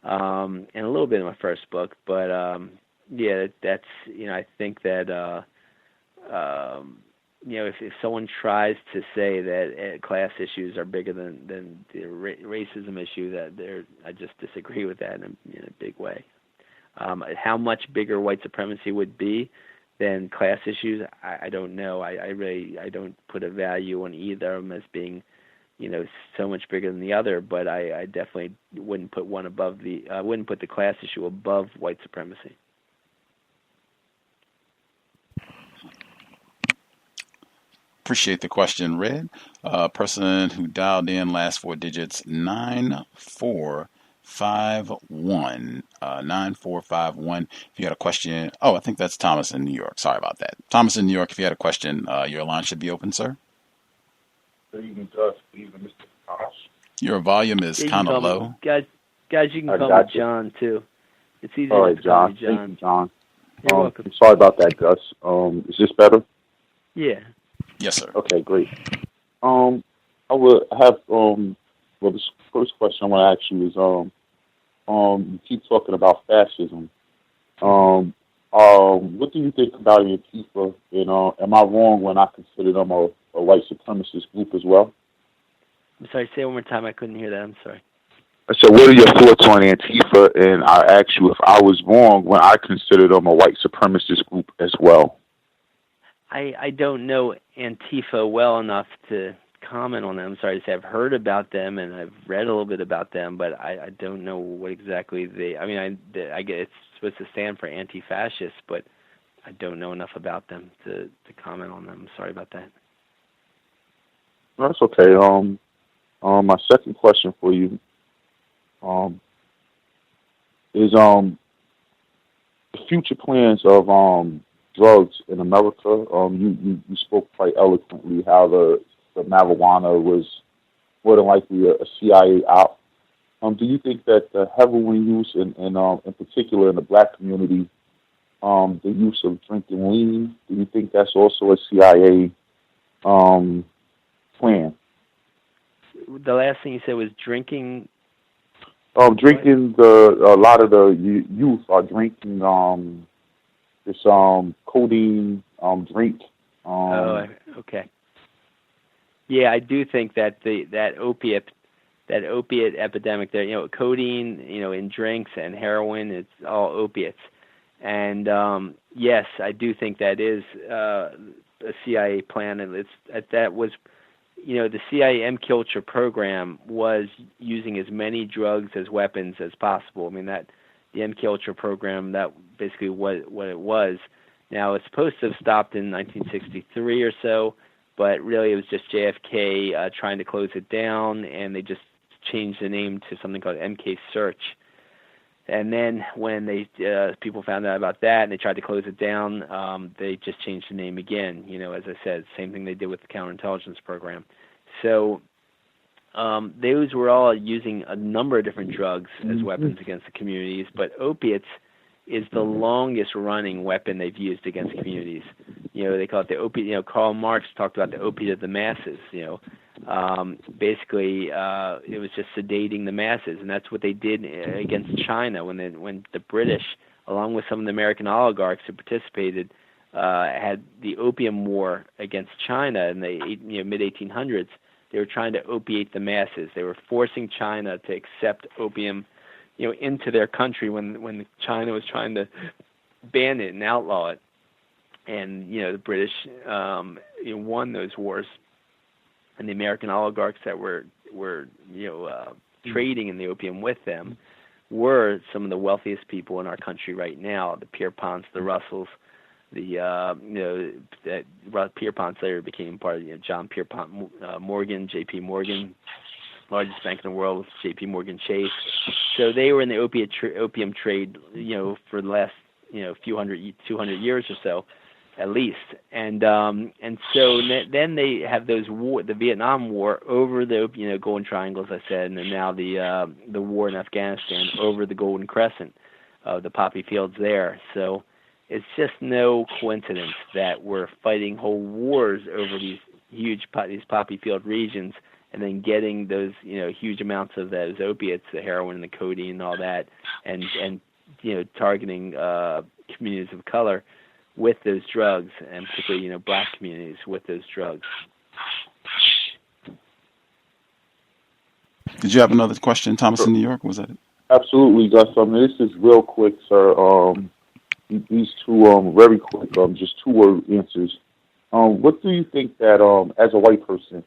And a little bit in my first book, but that's I think that if someone tries to say that class issues are bigger than the racism issue, I just disagree with that in a big way. How much bigger white supremacy would be than class issues, I don't know. I don't put a value on either of them as being so much bigger than the other, but I definitely wouldn't put one above I wouldn't put the class issue above white supremacy. Appreciate the question, Red. Person who dialed in, last four digits, 9451. 9451. If you had a question, I think that's Thomas in New York. Sorry about that. Thomas in New York, if you had a question, your line should be open, sir. Good evening, Gus. Good evening, Mr. Potash. Your volume is kind of low. Guys, you can call me John, too. It's easy to call me John. Thank you, John. You're welcome. Sorry about that, Gus. Is this better? Yeah. Yes, sir. Okay, great. I would have, this first question I want to ask you is, you keep talking about fascism. What do you think about Antifa? And am I wrong when I consider them a white supremacist group as well? I'm sorry, say it one more time. I couldn't hear that. I'm sorry. I said, what are your thoughts on Antifa? And I asked you if I was wrong when I consider them a white supremacist group as well. I don't know Antifa well enough to comment on them. I'm sorry to say I've heard about them and I've read a little bit about them, but I don't know what exactly I get it's supposed to stand for anti-fascist, but I don't know enough about them to comment on them. Sorry about that. That's okay. My second question for you is the future plans of drugs in America. You spoke quite eloquently how the marijuana was more than likely a CIA op. Do you think that the heroin use, in particular in the black community, the use of drinking lean, do you think that's also a CIA plan? the last thing you said was drinking. Drinking a lot of the youth are drinking this codeine drink. Okay. Yeah, I do think that that opiate epidemic there, codeine, in drinks and heroin, it's all opiates. And yes, I do think that is a CIA plan, and that was, the CIA MKUltra program was using as many drugs as weapons as possible. I mean, that the MKUltra program, that basically what it was. Now, it's supposed to have stopped in 1963 or so, but really it was just JFK trying to close it down, and they just changed the name to something called MK Search. And then when people found out about that and they tried to close it down, they just changed the name again. As I said, same thing they did with the counterintelligence program. So those were all using a number of different drugs as weapons against the communities, but opiates is the longest running weapon they've used against communities. They call it the opiate. Karl Marx talked about the opiate of the masses. Basically, it was just sedating the masses, and that's what they did against China when the British, along with some of the American oligarchs who participated, had the opium war against China in the mid 1800s. They were trying to opiate the masses. They were forcing China to accept opium, into their country when China was trying to ban it and outlaw it. And the British won those wars, and the American oligarchs that were trading in the opium with them were some of the wealthiest people in our country right now. The Pierponts, the Russells, that Pierpont later became part of John Pierpont Morgan, J.P. Morgan, largest bank in the world, with J.P. Morgan Chase. So they were in the opium trade, for the last 200 years or so, at least. And so then they have the Vietnam War over the Golden Triangle, as I said, and then now the war in Afghanistan over the Golden Crescent, the poppy fields there. So it's just no coincidence that we're fighting whole wars over these poppy field regions, and then getting those huge amounts of those opiates, the heroin and the codeine and all that, and targeting communities of color with those drugs, and particularly black communities with those drugs. Did you have another question, Thomas, in New York? Was that it? Absolutely, Gus. This is real quick, sir. These two very quick, just 2-word answers. What do you think that, as a white person,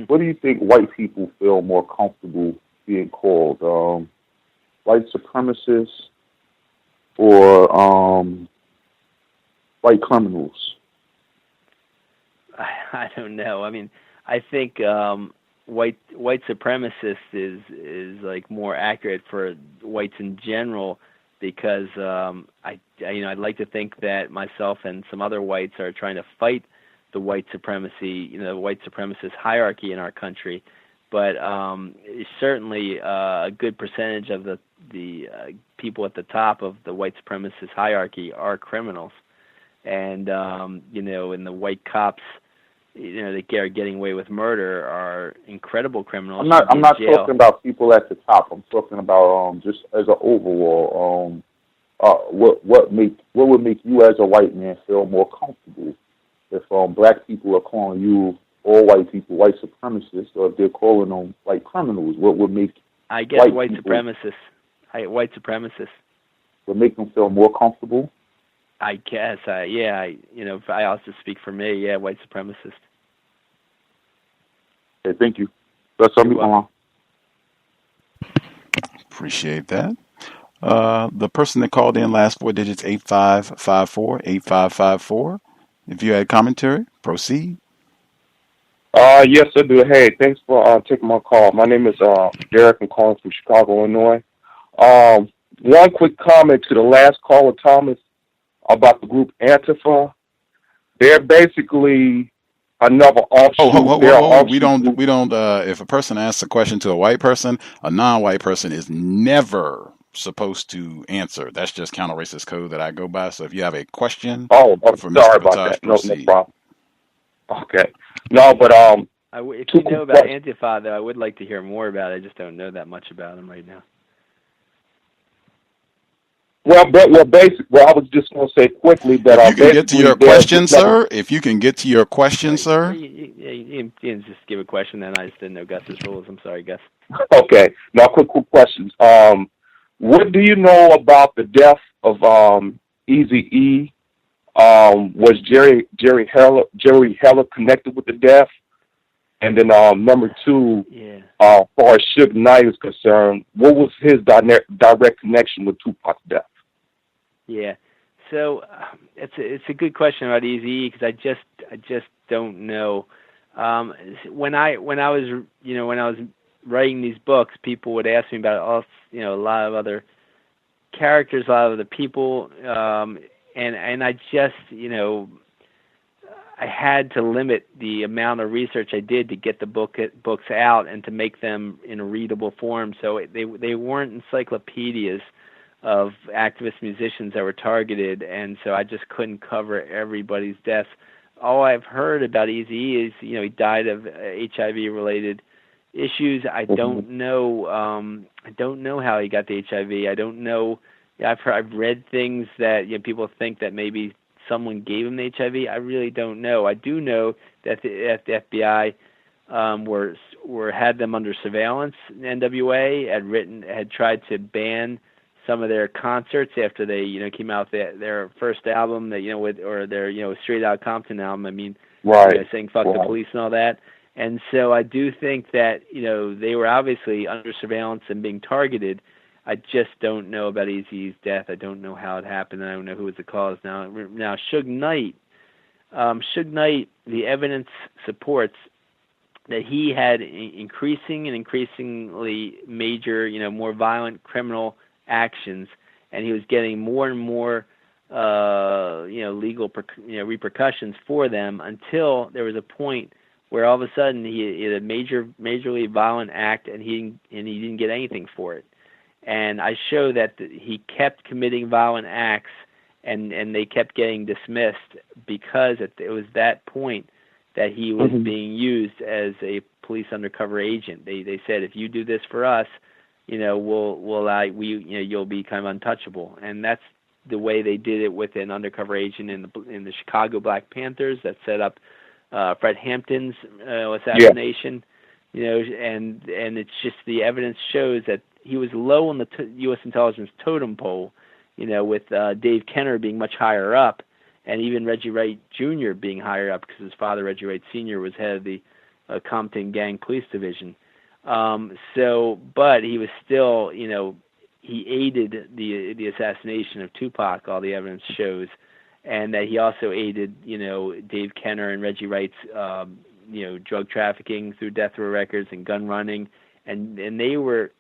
what do you think white people feel more comfortable being called? White supremacists or white criminals? I don't know. I mean, I think white supremacist is like more accurate for whites in general, because I'd like to think that myself and some other whites are trying to fight the white supremacy, the white supremacist hierarchy in our country. But certainly a good percentage of the people at the top of the white supremacist hierarchy are criminals. And and the white cops, that are getting away with murder are incredible criminals. I'm not talking about people at the top. I'm talking about just as an overall. What would make you as a white man feel more comfortable if black people are calling you, all white people, white supremacists, or if they're calling them white criminals? What would make white supremacists would make them feel more comfortable? I guess, if I also speak for me, white supremacist. Okay, thank you. That's all. Appreciate that. The person that called in, last 4 digits, 8554. If you had commentary, proceed. Yes, I do. Hey, thanks for taking my call. My name is Derek. I'm calling from Chicago, Illinois. One quick comment to the last caller, Thomas, about the group Antifa. They're basically another offshoot. We don't. If a person asks a question to a white person, a non-white person is never supposed to answer. That's just counter-racist code that I go by. So if you have a question, I'm for sorry Mr. about Potage, that. No proceed. problem. Okay. No, but If you know about Antifa, though, I would like to hear more about it. I just don't know that much about them right now. Well, I was just going to say quickly that if you can get to your question, sir. If you can get to your question, sir. You can just give a question. Then I just didn't know Gus's rules. I'm sorry, Gus. Okay. Now, quick questions. What do you know about the death of Eazy-E? Was Jerry Heller connected with the death? And then number two, as far as Suge Knight is concerned, what was his direct connection with Tupac's death? Yeah, so it's a good question about Eazy-E because I just don't know. When I was writing these books, people would ask me about a lot of other characters, a lot of other people, and I just I had to limit the amount of research I did to get the books out and to make them in a readable form. So they weren't encyclopedias of activist musicians that were targeted, and so I just couldn't cover everybody's deaths. All I've heard about Eazy-E is he died of HIV-related issues. I don't know. I don't know how he got the HIV. I don't know. I've read things that people think that maybe someone gave him the HIV. I really don't know. I do know that the FBI had them under surveillance. NWA had tried to ban some of their concerts after they came out with their first album or their Straight Outta Compton album. I mean, saying fuck the police and all that. And so I do think that they were obviously under surveillance and being targeted. I just don't know about Eazy-E's death. I don't know how it happened. I don't know who was the cause. Now Suge Knight, the evidence supports that he had increasingly major, more violent criminal actions, and he was getting more and more, legal, repercussions for them until there was a point where all of a sudden he had a majorly violent act, and he didn't get anything for it. And I show that he kept committing violent acts, and they kept getting dismissed because it was that point that he was being used as a police undercover agent. They said, if you do this for us, you'll be kind of untouchable. And that's the way they did it with an undercover agent in the Chicago Black Panthers that set up Fred Hampton's assassination. And it's just the evidence shows that he was low on the U.S. intelligence totem pole, with Dave Kenner being much higher up, and even Reggie Wright Jr. being higher up because his father, Reggie Wright Sr., was head of the Compton Gang Police Division. But he was still, he aided the assassination of Tupac, all the evidence shows, and that he also aided, Dave Kenner and Reggie Wright's, drug trafficking through death row records and gun running, and they were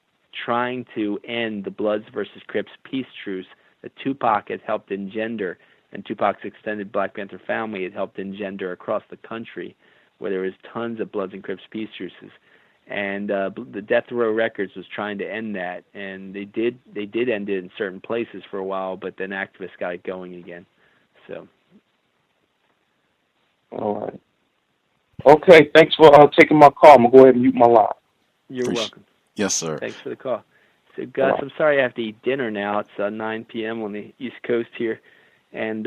trying to end the Bloods versus Crips peace truce that Tupac had helped engender, and Tupac's extended Black Panther family had helped engender across the country, where there was tons of Bloods and Crips peace truces. And the Death Row Records was trying to end that, and they did end it in certain places for a while, but then activists got it going again. So. All right. Okay, thanks for taking my call. I'm going to go ahead and mute my line. You're welcome. Yes, sir. Thanks for the call. So, Gus, I'm sorry I have to eat dinner now. It's 9 p.m. on the East Coast here. And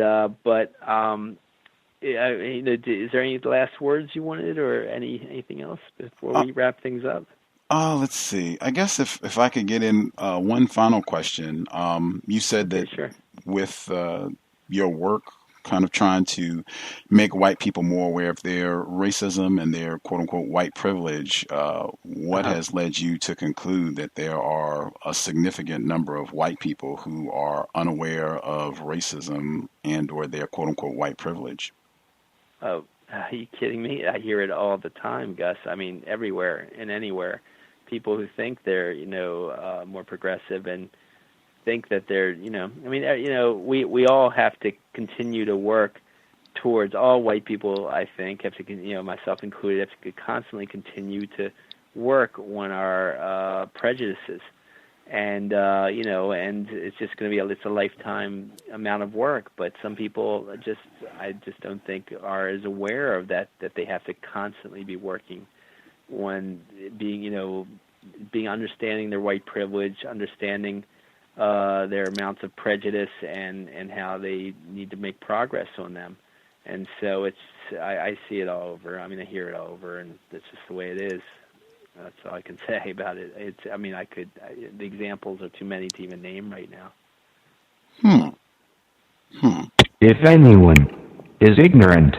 is there any last words you wanted or anything else before we wrap things up? Let's see. I guess if I could get in one final question. You said that with your work kind of trying to make white people more aware of their racism and their quote-unquote white privilege, what has led you to conclude that there are a significant number of white people who are unaware of racism and or their quote-unquote white privilege? Oh, are you kidding me? I hear it all the time, Gus. I mean, everywhere and anywhere. People who think they're, more progressive and think that they're, we all have to continue to work towards, all white people, I think, have to, myself included, have to constantly continue to work on our prejudices. And, and it's just going to be it's a lifetime amount of work. But some people I just don't think are as aware of that they have to constantly be working being understanding their white privilege, understanding their amounts of prejudice, and how they need to make progress on them. And so I see it all over. I mean, I hear it all over, and that's just the way it is. That's all I can say about it. The examples are too many to even name right now. If anyone is ignorant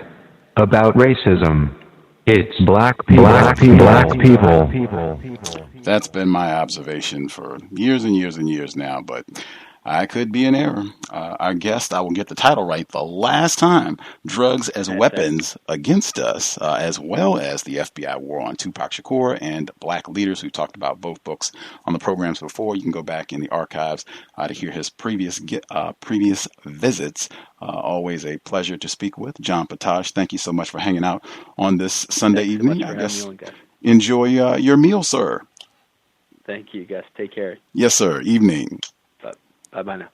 about racism, it's black people. Black people. That's been my observation for years and years and years now, but I could be in error. Our guest, I will get the title right the last time, Drugs as Weapons Against Us, as well as the FBI war on Tupac Shakur and black leaders. We've talked about both books on the programs before. You can go back in the archives to hear his previous visits. Always a pleasure to speak with. John Potash, thank you so much for hanging out on this Sunday evening. I guess enjoy your meal, sir. Thank you, Gus. Take care. Yes, sir. Evening. Bye-bye now.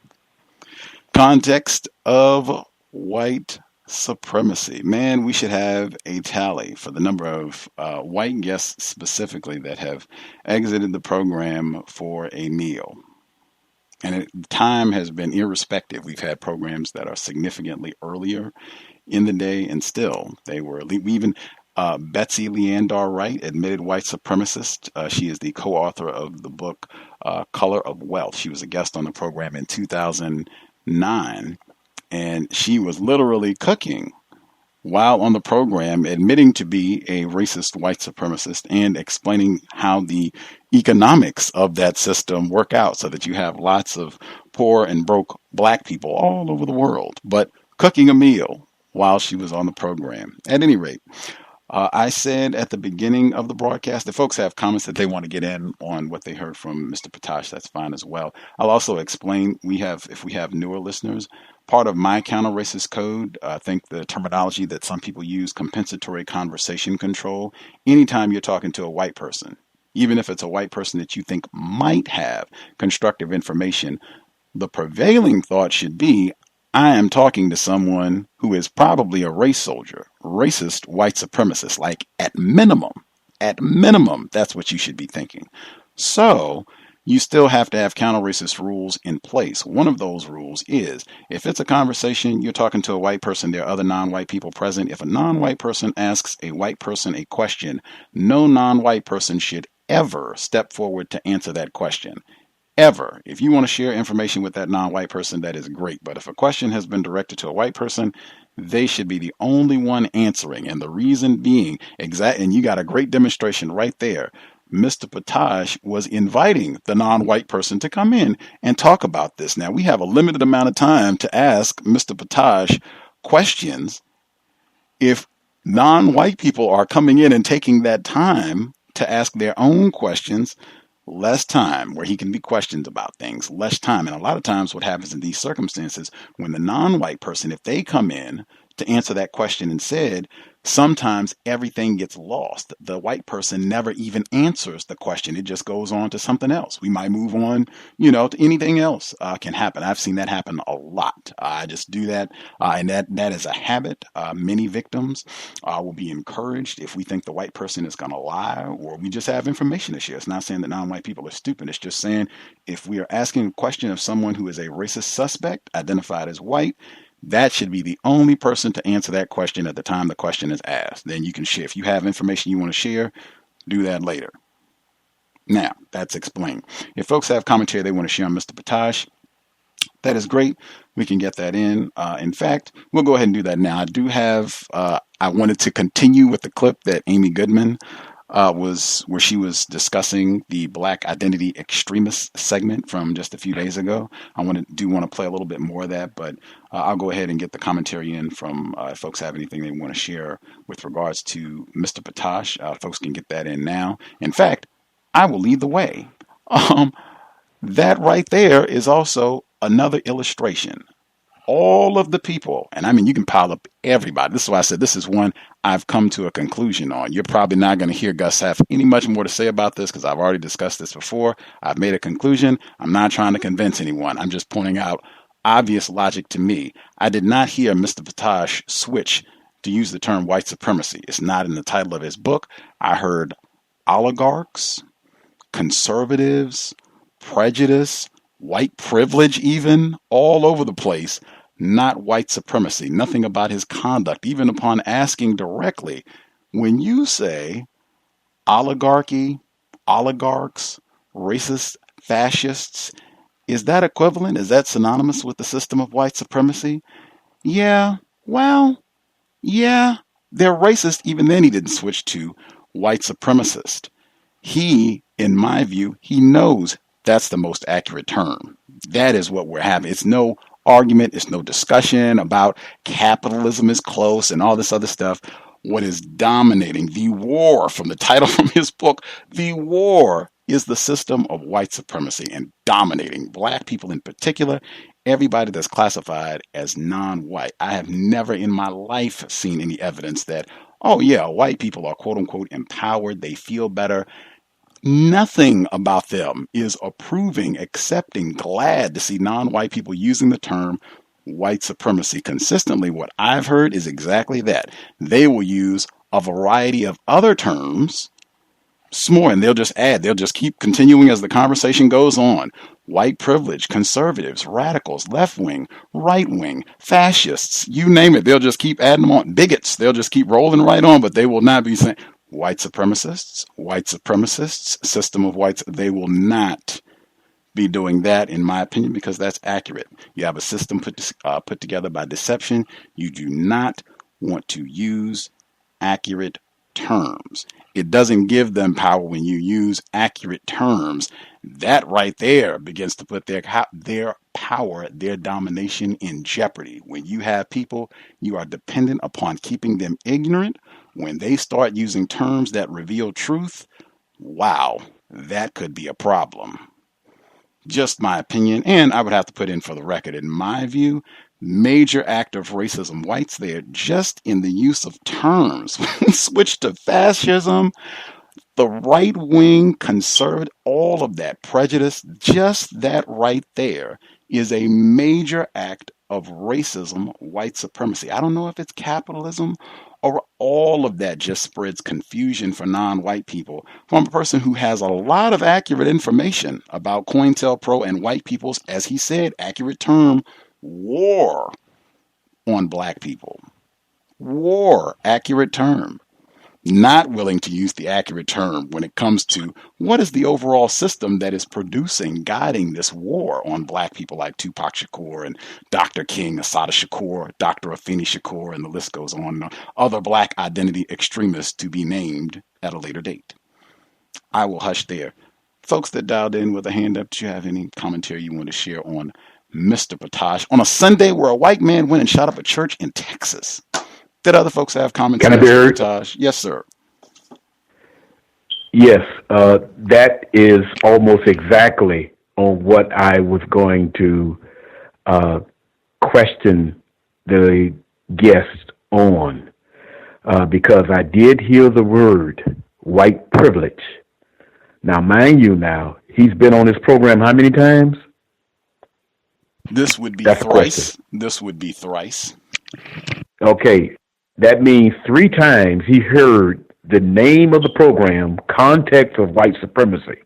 Context of White Supremacy. Man, we should have a tally for the number of white guests specifically that have exited the program for a meal. And time has been irrespective. We've had programs that are significantly earlier in the day, and still they were. We even Betsy Leandar Wright, admitted white supremacist. She is the co-author of the book Color of Wealth. She was a guest on the program in 2009, and she was literally cooking while on the program, admitting to be a racist white supremacist and explaining how the economics of that system work out so that you have lots of poor and broke black people all over the world, but cooking a meal while she was on the program. At any rate, I said at the beginning of the broadcast that folks have comments that they want to get in on what they heard from Mr. Potash. That's fine as well. I'll also explain, if we have newer listeners, part of my counter-racist code, I think the terminology that some people use, compensatory conversation control, anytime you're talking to a white person, even if it's a white person that you think might have constructive information, the prevailing thought should be, I am talking to someone who is probably a race soldier, racist white supremacist, like at minimum, that's what you should be thinking. So you still have to have counter-racist rules in place. One of those rules is, if it's a conversation, you're talking to a white person, there are other non-white people present. If a non-white person asks a white person a question, no non-white person should ever step forward to answer that question. Ever. If you want to share information with that non-white person, that is great. But if a question has been directed to a white person, they should be the only one answering. And the reason being, and you got a great demonstration right there. Mr. Potage was inviting the non-white person to come in and talk about this. Now, we have a limited amount of time to ask Mr. Potage questions. If non-white people are coming in and taking that time to ask their own questions, less time where he can be questioned about things, less time. And a lot of times what happens in these circumstances, when the non-white person, if they come in to answer that question and said, sometimes everything gets lost. The white person never even answers the question. It just goes on to something else. We might move on, to anything else can happen. I've seen that happen a lot. I just do that. And that is a habit. Many victims will be encouraged if we think the white person is going to lie, or we just have information to share. It's not saying that non-white people are stupid. It's just saying if we are asking a question of someone who is a racist suspect identified as white, that should be the only person to answer that question at the time the question is asked. Then you can share. If you have information you want to share, do that later. Now, that's explained. If folks have commentary they want to share on Mr. Potage, that is great. We can get that in. In fact, we'll go ahead and do that now. I do have, I wanted to continue with the clip that Amy Goodman was where she was discussing the Black Identity Extremists segment from just a few days ago. I want to play a little bit more of that, but I'll go ahead and get the commentary in from if folks have anything they want to share with regards to Mr. Potage. Folks can get that in now. In fact, I will lead the way. That right there is also another illustration. All of the people, and I mean, you can pile up everybody. This is why I said this is one I've come to a conclusion on. You're probably not going to hear Gus have any much more to say about this because I've already discussed this before. I've made a conclusion. I'm not trying to convince anyone. I'm just pointing out obvious logic to me. I did not hear Mr. Potage switch to use the term white supremacy. It's not in the title of his book. I heard oligarchs, conservatives, prejudice, white privilege even, all over the place, not white supremacy. Nothing about his conduct, even upon asking directly. When you say oligarchy, oligarchs, racist, fascists, is that equivalent? Is that synonymous with the system of white supremacy? Yeah, well, yeah, they're racist. Even then he didn't switch to white supremacist. He, in my view, he knows that's the most accurate term. That is what we're having. It's no argument. It's no discussion about capitalism is close and all this other stuff. What is dominating the war, from the title from his book, the war is the system of white supremacy, and dominating black people in particular, everybody that's classified as non-white. I have never in my life seen any evidence that, oh yeah, white people are quote unquote empowered, they feel better. Nothing about them is approving, accepting, glad to see non-white people using the term white supremacy. Consistently, what I've heard is exactly that. They will use a variety of other terms, more, and they'll just keep continuing as the conversation goes on. White privilege, conservatives, radicals, left wing, right wing, fascists, you name it. They'll just keep adding them on. Bigots, they'll just keep rolling right on, but they will not be saying white supremacists, system of whites. They will not be doing that, in my opinion, because that's accurate. You have a system put together by deception. You do not want to use accurate terms. It doesn't give them power when you use accurate terms. That right there begins to put their power, their domination in jeopardy. When you have people, you are dependent upon keeping them ignorant. When they start using terms that reveal truth, wow, that could be a problem. Just my opinion, and I would have to put in for the record, in my view, major act of racism. Whites there, just in the use of terms. Switch to fascism, the right wing, conservative, all of that prejudice, just that right there is a major act of racism, white supremacy. I don't know if it's capitalism or all of that just spreads confusion for non-white people from a person who has a lot of accurate information about COINTELPRO and white people's, as he said, accurate term, war on black people. War, accurate term. Not willing to use the accurate term when it comes to what is the overall system that is producing, guiding this war on black people like Tupac Shakur and Dr. King, Assata Shakur, Dr. Afeni Shakur, and the list goes on. Other black identity extremists to be named at a later date. I will hush there. Folks that dialed in with a hand up, do you have any commentary you want to share on Mr. Potage on a Sunday where a white man went and shot up a church in Texas? Did other folks have comments? Can I be heard? Yes, sir. Yes, that is almost exactly on what I was going to question the guest on, because I did hear the word white privilege. Now, mind you, he's been on this program how many times? This would be thrice. This would be thrice. Okay. That means 3 times he heard the name of the program, Context of White Supremacy.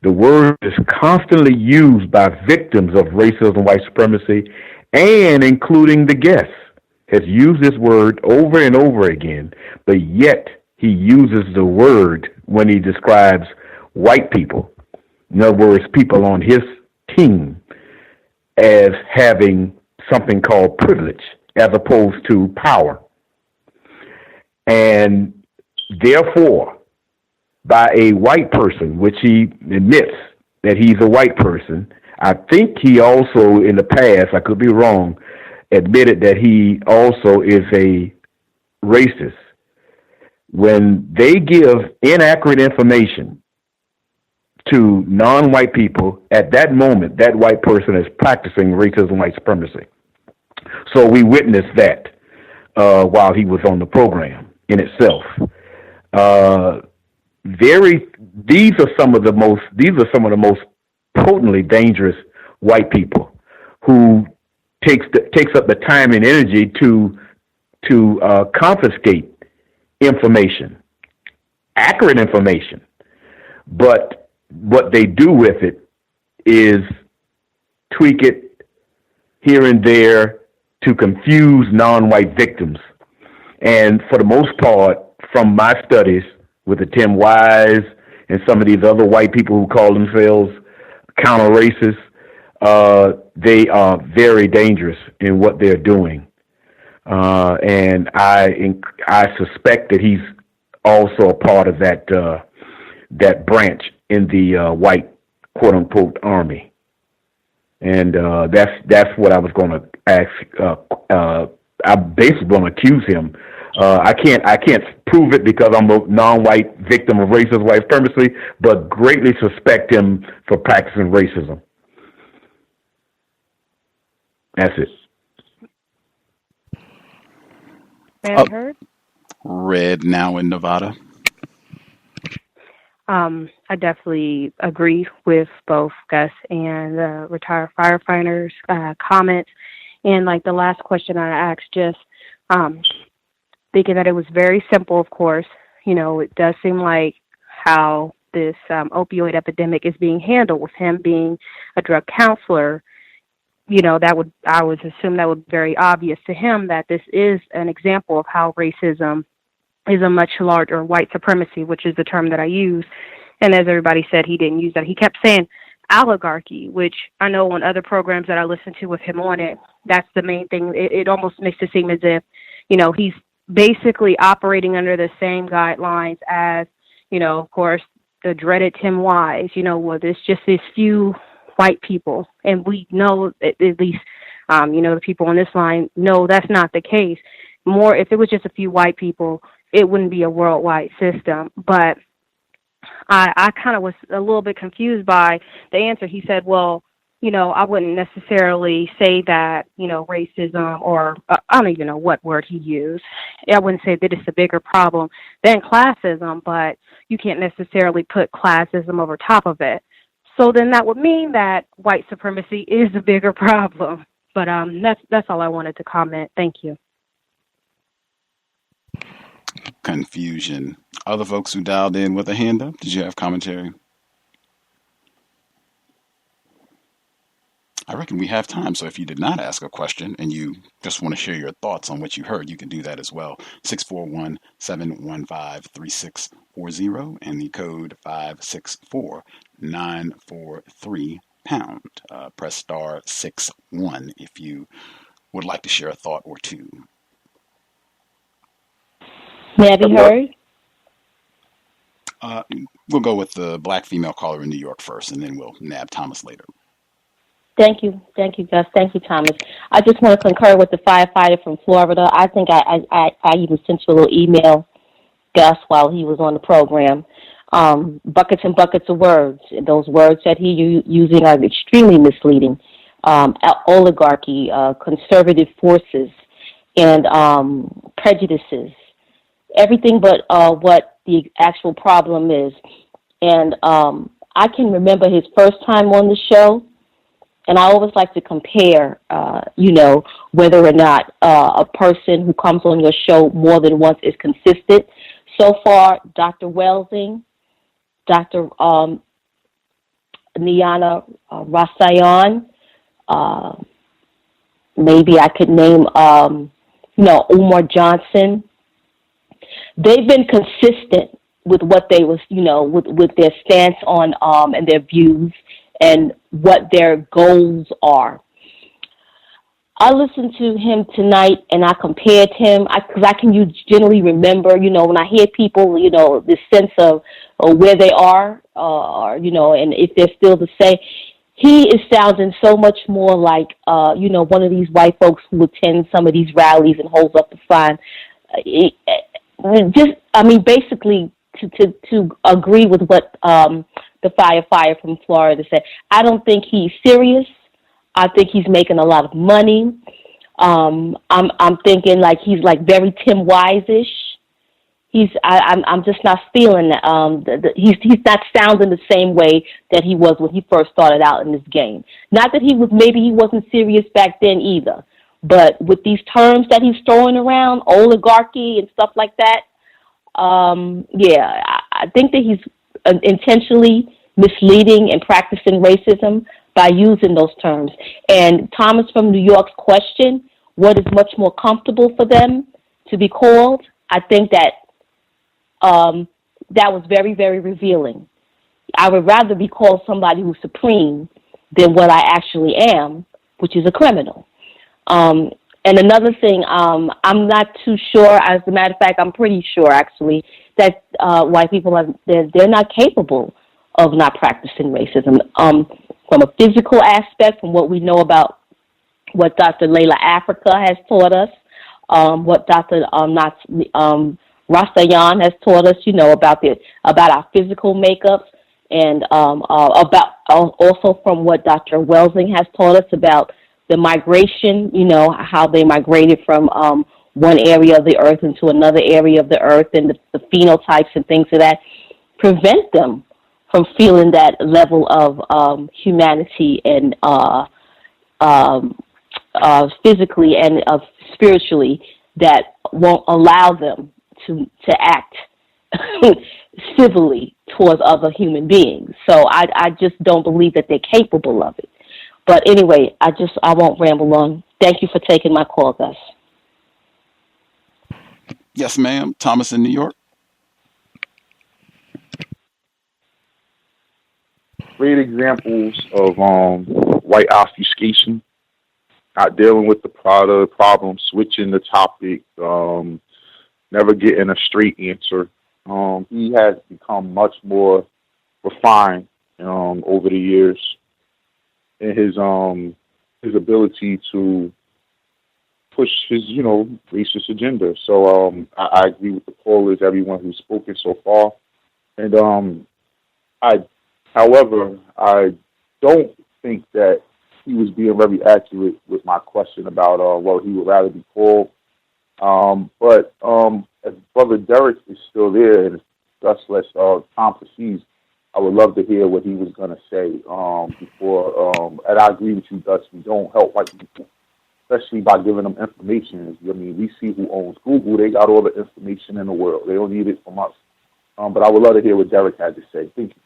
The word is constantly used by victims of racism, white supremacy, and including the guest has used this word over and over again, but yet he uses the word when he describes white people. In other words, people on his team as having something called privilege as opposed to power. And therefore, by a white person, which he admits that he's a white person, I think he also in the past, I could be wrong, admitted that he also is a racist. When they give inaccurate information to non-white people, at that moment, that white person is practicing racism, white supremacy. So we witnessed that while he was on the program in itself. These are some of the most potently dangerous white people who takes up the time and energy to confiscate information accurate information, but what they do with it is tweak it here and there to confuse non-white victims. And for the most part, from my studies with the Tim Wise and some of these other white people who call themselves counter-racists, they are very dangerous in what they're doing. And I suspect that he's also a part of that branch in the white quote-unquote army. And that's what I was going to ask. I'm basically going to accuse him. I can't prove it because I'm a non-white victim of racist white supremacy, but greatly suspect him for practicing racism. That's it. Heard? Red now in Nevada. I definitely agree with both Gus and retired firefighters' comments. And like the last question I asked, just thinking that it was very simple, of course. You know, it does seem like how this opioid epidemic is being handled, with him being a drug counselor. You know, I would assume that would be very obvious to him that this is an example of how racism is a much larger white supremacy, which is the term that I use. And as everybody said, he didn't use that. He kept saying oligarchy, which I know on other programs that I listened to with him on it, that's the main thing. It almost makes it seem as if, you know, he's basically operating under the same guidelines as, you know, of course, the dreaded Tim Wise, you know, well, there's just these few white people. And we know, at least, you know, the people on this line know that's not the case. More, if it was just a few white people, it wouldn't be a worldwide system. But I kind of was a little bit confused by the answer. He said, well, you know, I wouldn't necessarily say that, you know, racism, or I don't even know what word he used. I wouldn't say that it's a bigger problem than classism, but you can't necessarily put classism over top of it. So then that would mean that white supremacy is a bigger problem. But that's all I wanted to comment. Thank you. Confusion. Other folks who dialed in with a hand up, did you have commentary? I reckon we have time, so if you did not ask a question and you just want to share your thoughts on what you heard, you can do that as well. 641-715-3640 and the code 564-943#. Press star 61 if you would like to share a thought or two. May I be heard? We'll go with the black female caller in New York first, and then we'll nab Thomas later. Thank you, Gus. Thank you, Thomas. I just want to concur with the firefighter from Florida. I think I even sent you a little email, Gus, while he was on the program. Buckets and buckets of words. Those words that he's using are extremely misleading. Oligarchy, conservative forces, and prejudices. Everything but what the actual problem is. And I can remember his first time on the show, and I always like to compare, you know, whether or not a person who comes on your show more than once is consistent. So far, Dr. Welsing, Dr. Niana Rasayan, maybe I could name, you know, Umar Johnson. They've been consistent with what they was, you know, with their stance on and their views and what their goals are. I listened to him tonight and I compared him because I can generally remember, you know, when I hear people, you know, this sense of where they are, or, you know, and if they're still the same. He is sounding so much more like, you know, one of these white folks who attend some of these rallies and holds up the sign. Basically to agree with what the firefighter from Florida said. I don't think he's serious. I think he's making a lot of money. I'm thinking like he's like very Tim Wise-ish. I'm just not feeling that. He's not sounding the same way that he was when he first started out in this game. Not that he wasn't serious back then either. But with these terms that he's throwing around, oligarchy and stuff like that, I think that he's intentionally misleading and practicing racism by using those terms. And Thomas from New York's question, what is much more comfortable for them to be called? I think that that was very, very revealing. I would rather be called somebody who's supreme than what I actually am, which is a criminal. And another thing, I'm not too sure. As a matter of fact, I'm pretty sure, actually, that white people they're not capable of not practicing racism. From a physical aspect, from what we know about what Dr. Layla Africa has taught us, what Dr. Rastayan has taught us, about our physical makeups, and about also from what Dr. Welsing has taught us about the migration, how they migrated from one area of the earth into another area of the earth, and the phenotypes and things of that prevent them from feeling that level of humanity and physically and spiritually that won't allow them to act civilly towards other human beings. So I just don't believe that they're capable of it. But anyway, I won't ramble on. Thank you for taking my call, Gus. Yes, ma'am. Thomas in New York. Great examples of white obfuscation, not dealing with the problem, switching the topic, never getting a straight answer. He has become much more refined over the years in his ability to push his, racist agenda. So I agree with the callers, everyone who's spoken so far. And however, I don't think that he was being very accurate with my question about what he would rather be called. But as Brother Derek is still there, and thus less Tom proceeds, I would love to hear what he was going to say before. And I agree with you, Gus. We don't help white people, especially by giving them information. I mean, we see who owns Google. They got all the information in the world. They don't need it from us. But I would love to hear what Derek had to say. Thank you.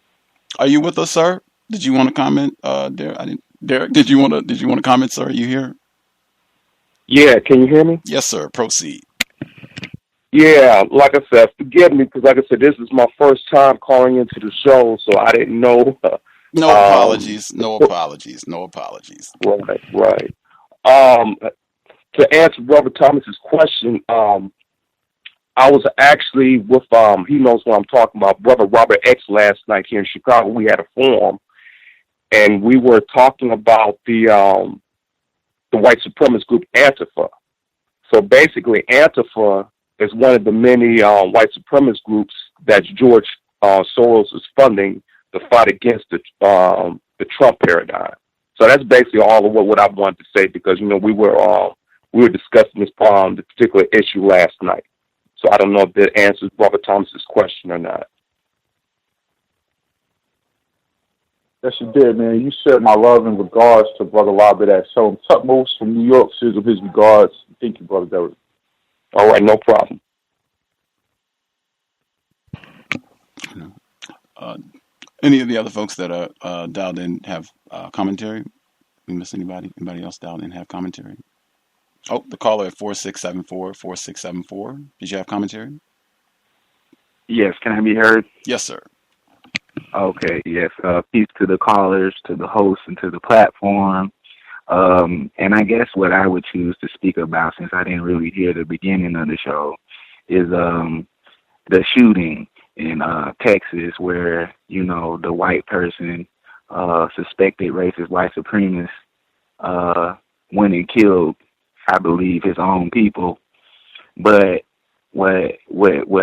Are you with us, sir? Did you want to comment, Derek? Derek, did you want to comment, sir? Are you here? Yeah, can you hear me? Yes, sir. Proceed. Yeah, like I said, forgive me, because like I said, this is my first time calling into the show, so I didn't know. No apologies. No apologies. No apologies. Right. To answer Brother Thomas's question, I was actually with, he knows what I'm talking about, Brother Robert X last night here in Chicago. We had a forum, and we were talking about the white supremacist group Antifa. So basically, Antifa is one of the many white supremacist groups that George Soros is funding to fight against the Trump paradigm. So that's basically all of what I wanted to say, because we were discussing this particular issue last night. So I don't know if that answers Brother Thomas's question or not. Yes, you did, man. You said my love and regards to Brother Robert at Home. Tutmost from New York says of his regards. Thank you, Brother Derek. All right, no problem. Any of the other folks that are dialed in have commentary? We miss anybody? Anybody else dialed in have commentary? Oh, the caller at 4674. Did you have commentary? Yes, can I be heard? Yes, sir. Okay, yes. Peace to the callers, to the hosts, and to the platform. And I guess what I would choose to speak about, since I didn't really hear the beginning of the show, is the shooting in Texas, where the white person, suspected racist white supremacist, went and killed, I believe, his own people. But what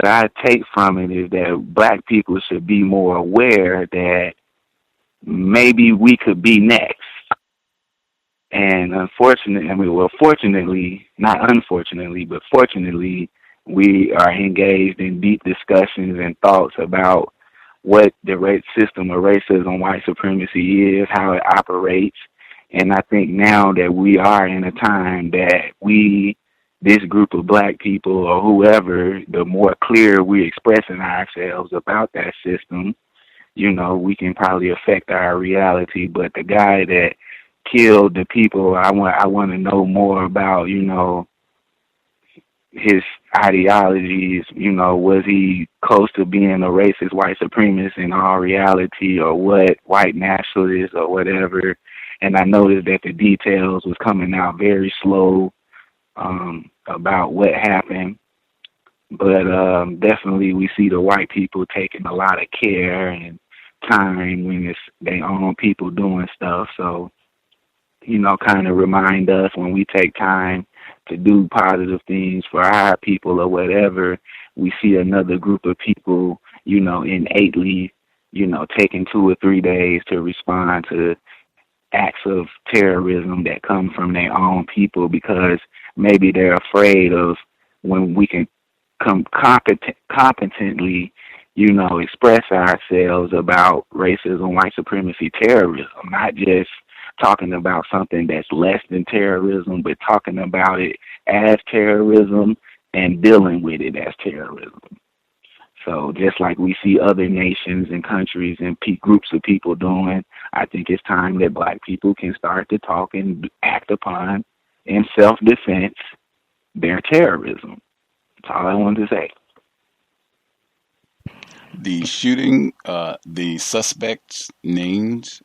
I take from it is that black people should be more aware that maybe we could be next. And fortunately, not unfortunately, but fortunately, we are engaged in deep discussions and thoughts about what the system of racism, white supremacy is, how it operates. And I think now that we are in a time that we this group of black people or whoever, the more clear we're expressing ourselves about that system, we can probably affect our reality. But the guy that killed the people, I want to know more about, his ideologies. Was he close to being a racist white supremacist in all reality, or what, white nationalist or whatever. And I noticed that the details was coming out very slow about what happened. But definitely we see the white people taking a lot of care and time when it's their own people doing stuff. So, kind of remind us when we take time to do positive things for our people or whatever, we see another group of people, innately, taking 2 or 3 days to respond to acts of terrorism that come from their own people, because maybe they're afraid of when we can come competently, express ourselves about racism, white supremacy, terrorism, not just talking about something that's less than terrorism, but talking about it as terrorism and dealing with it as terrorism. So just like we see other nations and countries and groups of people doing, I think it's time that black people can start to talk and act upon in self-defense their terrorism. That's all I wanted to say. The shooting, the suspect named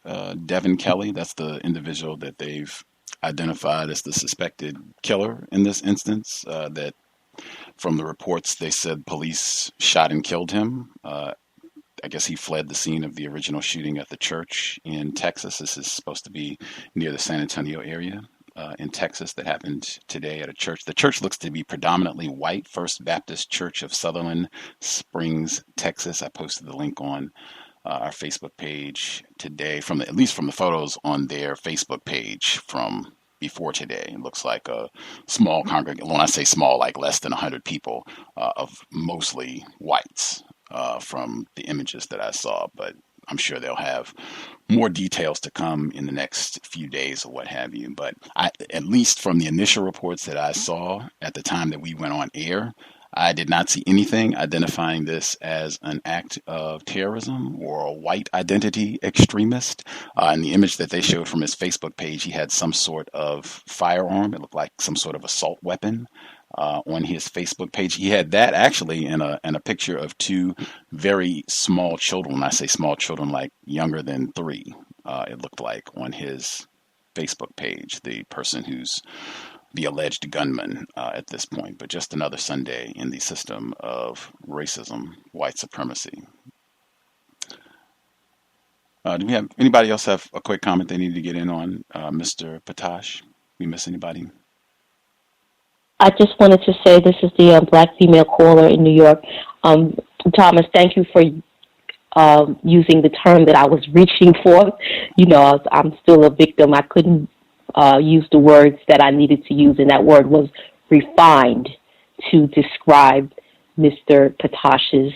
Devin Kelly, that's the individual that they've identified as the suspected killer in this instance, that from the reports they said police shot and killed him. I guess he fled the scene of the original shooting at the church in Texas. This is supposed to be near the San Antonio area in Texas that happened today at a church. The church looks to be predominantly white, First Baptist Church of Sutherland Springs, Texas. I posted the link on our Facebook page today, at least from the photos on their Facebook page from before today. It looks like a small congregation. When I say small, like less than 100 people, of mostly whites from the images that I saw. But I'm sure they'll have more details to come in the next few days or what have you. But at least from the initial reports that I saw at the time that we went on air, I did not see anything identifying this as an act of terrorism or a white identity extremist. In the image that they showed from his Facebook page, he had some sort of firearm. It looked like some sort of assault weapon on his Facebook page. He had that actually in a picture of 2 very small children. When I say small children, like younger than 3, it looked like on his Facebook page, the person who's the alleged gunman at this point. But just another Sunday in the system of racism, white supremacy. Do we have anybody else have a quick comment they need to get in on? Mr. Potage, we miss anybody? I just wanted to say this is the black female caller in New York. Thomas, thank you for using the term that I was reaching for. I'm still a victim. I couldn't use the words that I needed to use, and that word was refined to describe Mr. Potash's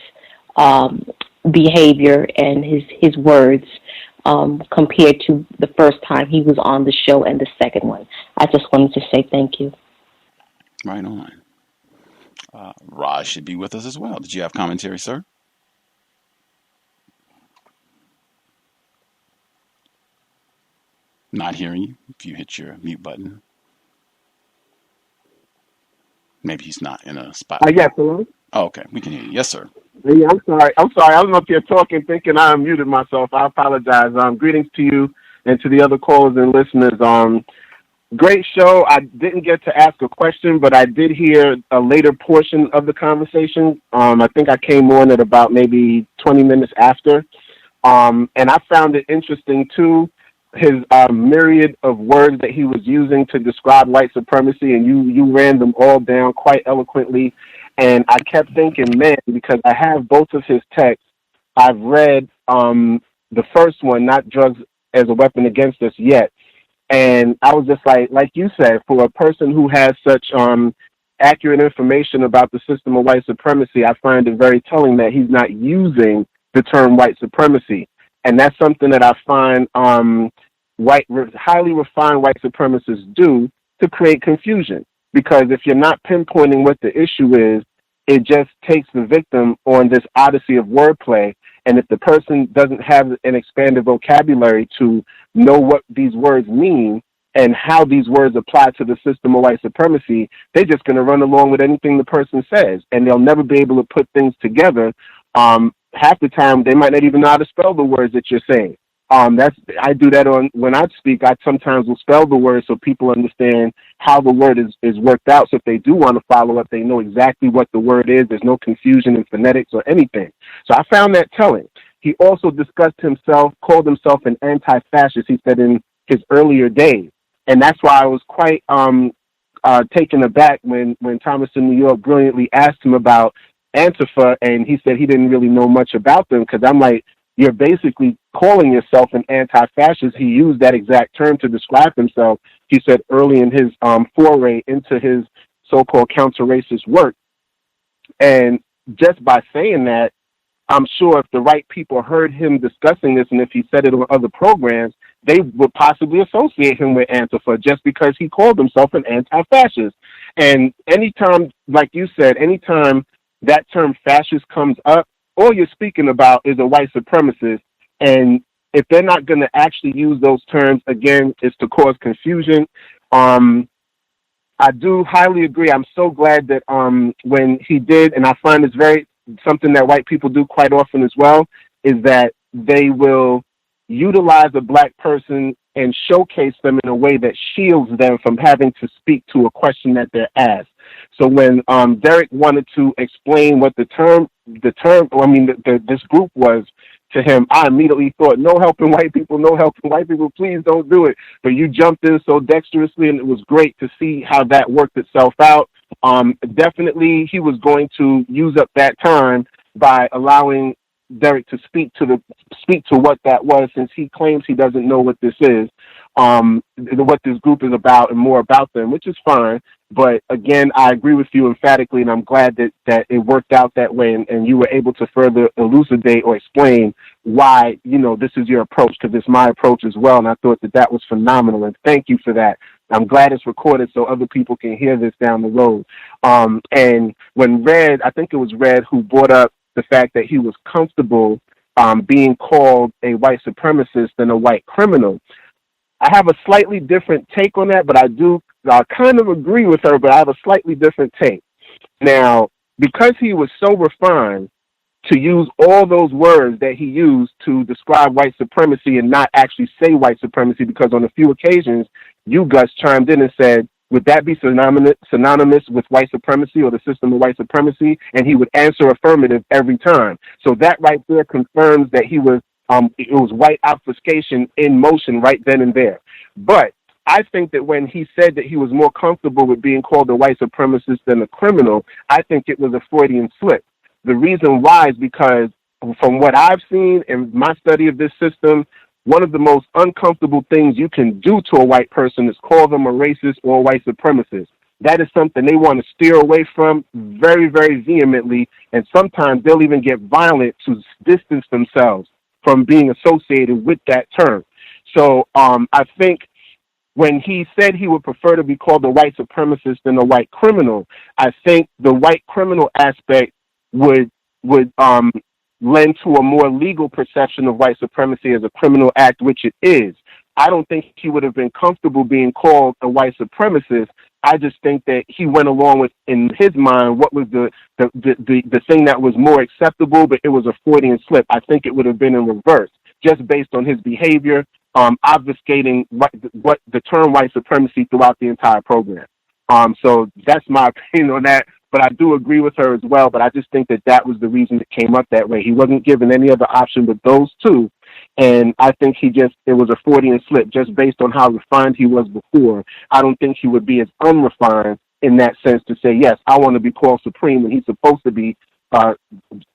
behavior and his words compared to the first time he was on the show and the second one. I just wanted to say thank you. Right on. Raj should be with us as well. Did you have commentary, sir? Not hearing you. If you hit your mute button. Maybe he's not in a spot. Yes, hello? Oh, okay. We can hear you. Yes, sir. Yeah, I'm sorry. I was up here talking, thinking I unmuted myself. I apologize. Greetings to you and to the other callers and listeners. Great show. I didn't get to ask a question, but I did hear a later portion of the conversation. I think I came on at about maybe 20 minutes after. And I found it interesting, too, his myriad of words that he was using to describe white supremacy, and you ran them all down quite eloquently. And I kept thinking, man, because I have both of his texts. I've read the first one, Not Drugs as a Weapon Against Us Yet. And I was just like you said, for a person who has such accurate information about the system of white supremacy, I find it very telling that he's not using the term white supremacy. And that's something that I find highly refined white supremacists do to create confusion. because if you're not pinpointing what the issue is, it just takes the victim on this odyssey of wordplay. And if the person doesn't have an expanded vocabulary to know what these words mean and how these words apply to the system of white supremacy, they're just going to run along with anything the person says, and they'll never be able to put things together. Half the time, they might not even know how to spell the words that you're saying. I do that when I speak. I sometimes will spell the word so people understand how the word is worked out. So if they do want to follow up, they know exactly what the word is. There's no confusion in phonetics or anything. So I found that telling. He also called himself an anti-fascist, he said, in his earlier days. And that's why I was quite taken aback when Thomas in New York brilliantly asked him about Antifa, and he said he didn't really know much about them, because I'm like, you're basically calling yourself an anti-fascist. He used that exact term to describe himself, he said, early in his foray into his so-called counter-racist work. And just by saying that, I'm sure if the right people heard him discussing this, and if he said it on other programs, they would possibly associate him with Antifa just because he called himself an anti-fascist. And anytime, like you said, anytime that term fascist comes up, all you're speaking about is a white supremacist. And if they're not going to actually use those terms, again, it's to cause confusion. I do highly agree. I'm so glad that when he did, and I find it's something that white people do quite often as well, is that they will utilize a black person and showcase them in a way that shields them from having to speak to a question that they're asked. So when Derek wanted to explain what this group was to him, I immediately thought, no helping white people, please don't do it. But you jumped in so dexterously, and it was great to see how that worked itself out. Definitely he was going to use up that time by allowing Derek to speak to what that was, since he claims he doesn't know what this is, what this group is about, and more about them, which is fine. But again, I agree with you emphatically, and I'm glad that it worked out that way, and you were able to further elucidate or explain why, this is your approach, because it's my approach as well, and I thought that was phenomenal, and thank you for that. I'm glad it's recorded so other people can hear this down the road. And when I think it was Red who brought up the fact that he was comfortable being called a white supremacist than a white criminal, I have a slightly different take on that, but I do kind of agree with her, but I have a slightly different take. Now, because he was so refined to use all those words that he used to describe white supremacy and not actually say white supremacy, because on a few occasions, you, Gus, chimed in and said, would that be synonymous with white supremacy or the system of white supremacy? And he would answer affirmative every time. So that right there confirms that it was white obfuscation in motion right then and there. But I think that when he said that he was more comfortable with being called a white supremacist than a criminal, I think it was a Freudian slip. The reason why is because from what I've seen in my study of this system, one of the most uncomfortable things you can do to a white person is call them a racist or a white supremacist. That is something they want to steer away from very, very vehemently, and sometimes they'll even get violent to distance themselves from being associated with that term. So I think when he said he would prefer to be called a white supremacist than a white criminal, I think the white criminal aspect would lend to a more legal perception of white supremacy as a criminal act, which it is. I don't think he would have been comfortable being called a white supremacist. I just think that he went along with, in his mind, what was the thing that was more acceptable, but it was a Freudian slip. I think it would have been in reverse, just based on his behavior, obfuscating what the term white supremacy throughout the entire program. So that's my opinion on that. But I do agree with her as well. But I just think that was the reason it came up that way. He wasn't given any other option but those two. And I think it was a Freudian slip just based on how refined he was before. I don't think he would be as unrefined in that sense to say, yes, I want to be called supreme when he's supposed to be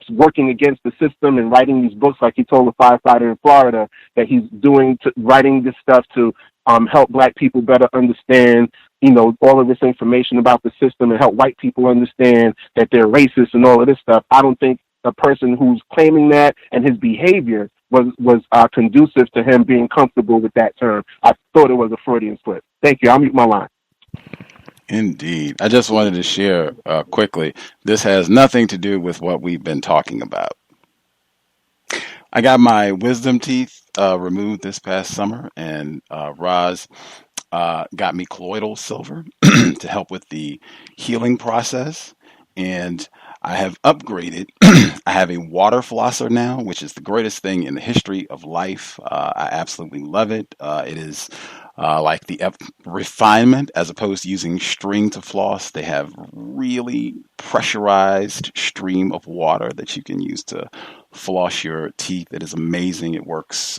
working against the system and writing these books like he told the firefighter in Florida that he's writing this stuff to help black people better understand, all of this information about the system and help white people understand that they're racist and all of this stuff. I don't think a person who's claiming that and his behavior was conducive to him being comfortable with that term. I thought it was a Freudian slip. Thank you. I'll mute my line. Indeed. I just wanted to share quickly. This has nothing to do with what we've been talking about. I got my wisdom teeth removed this past summer, and Roz got me colloidal silver to help with the healing process. And I have upgraded. I have a water flosser now, which is the greatest thing in the history of life. I absolutely love it. It is like the refinement as opposed to using string to floss. They have really pressurized stream of water that you can use to floss your teeth. It is amazing. It works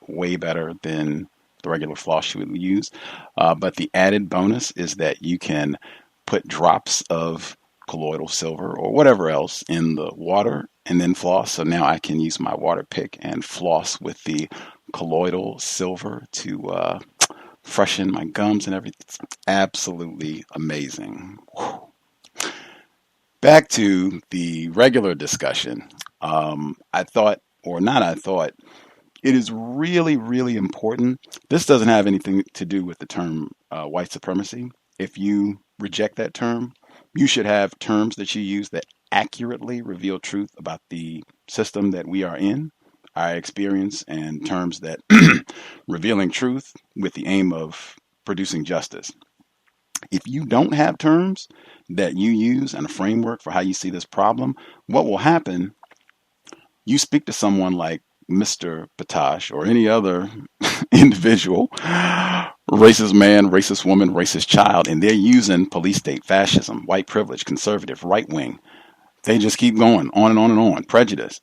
way better than the regular floss you would use. But the added bonus is that you can put drops of colloidal silver or whatever else in the water and then floss. So now I can use my water pick and floss with the colloidal silver to freshen my gums and everything. It's absolutely amazing. Whew. Back to the regular discussion. I thought, or not I thought, it is really, really important. This doesn't have anything to do with the term white supremacy. If you reject that term, you should have terms that you use that accurately reveal truth about the system that we are in, our experience, and terms that revealing truth with the aim of producing justice. If you don't have terms that you use and a framework for how you see this problem, what will happen, you speak to someone like Mr. Potash or any other individual, racist man, racist woman, racist child, and they're using police state, fascism, white privilege, conservative, right wing. They just keep going on and on and on. Prejudice.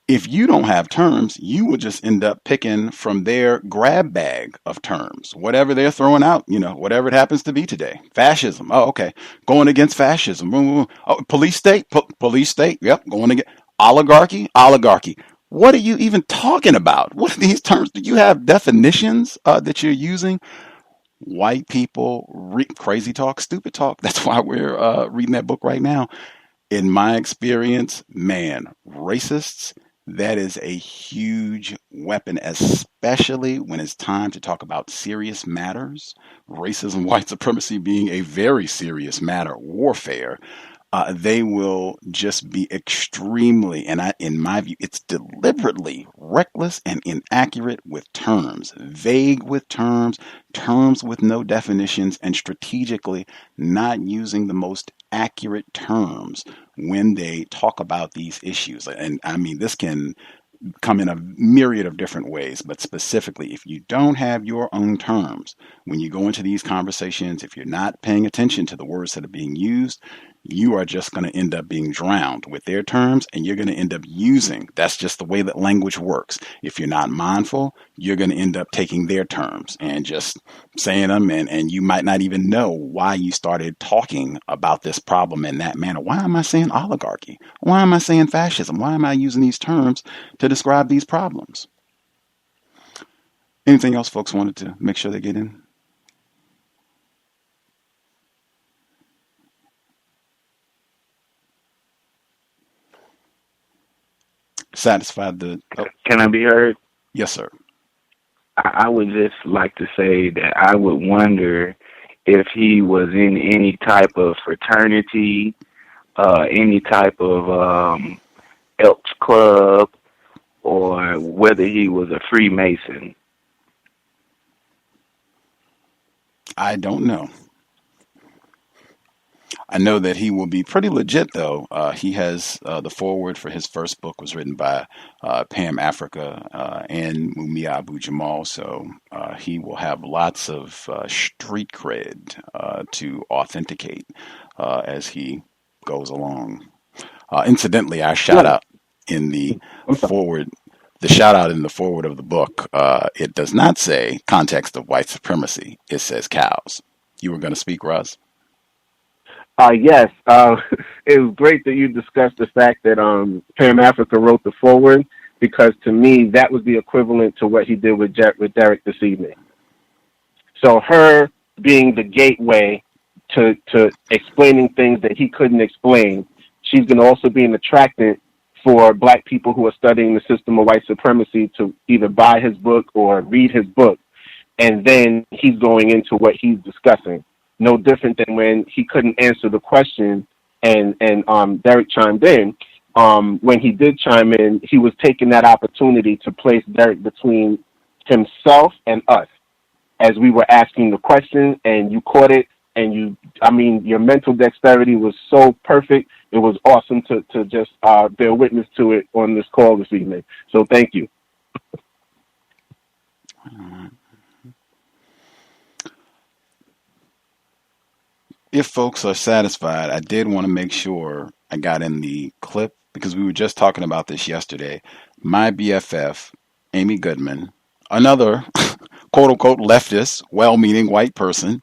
If you don't have terms, you will just end up picking from their grab bag of terms, whatever they're throwing out, whatever it happens to be today. Fascism. Oh, okay. Going against fascism. Oh, police state. Police state. Yep. Going against oligarchy. Oligarchy. What are you even talking about? What are these terms? Do you have definitions that you're using? White people, crazy talk, stupid talk. That's why we're reading that book right now. In my experience, man, racists, that is a huge weapon, especially when it's time to talk about serious matters. Racism, white supremacy being a very serious matter, warfare. They will just be extremely, and in my view, it's deliberately reckless and inaccurate with terms, vague with terms, terms with no definitions, and strategically not using the most accurate terms when they talk about these issues. And I mean, this can come in a myriad of different ways, but specifically, if you don't have your own terms, when you go into these conversations, if you're not paying attention to the words that are being used, you are just going to end up being drowned with their terms, and you're going to end up using, that's just the way that language works. If you're not mindful, you're going to end up taking their terms and just saying them, and you might not even know why you started talking about this problem in that manner. Why am I saying oligarchy? Why am I saying fascism? Why am I using these terms to describe these problems? Anything else folks wanted to make sure they get in? Satisfied the... Oh. Can I be heard? Yes, sir. I would just like to say that I would wonder if he was in any type of fraternity, any type of Elks Club, or whether he was a Freemason. I don't know. I know that he will be pretty legit, though. He has the foreword for his first book was written by Pam Africa and Mumia Abu Jamal, so he will have lots of street cred to authenticate as he goes along. Incidentally, our shout out in the foreword. The shout out in the foreword of the book, it does not say Context of White Supremacy. It says cows. You were going to speak, Roz? Yes. It was great that you discussed the fact that Pam Africa wrote the foreword, because to me, that was the equivalent to what he did with Derek this evening. So her being the gateway to explaining things that he couldn't explain, she's going to also be an attractant for Black people who are studying the system of white supremacy to either buy his book or read his book. And then he's going into what he's discussing. no different than when he couldn't answer the question and Derek chimed in. When he did chime in, he was taking that opportunity to place Derek between himself and us as we were asking the question, and you caught it, and your mental dexterity was so perfect. It was awesome to just bear witness to it on this call this evening. So thank you. If folks are satisfied, I did want to make sure I got in the clip, because we were just talking about this yesterday. My BFF, Amy Goodman, another quote-unquote leftist, well-meaning white person,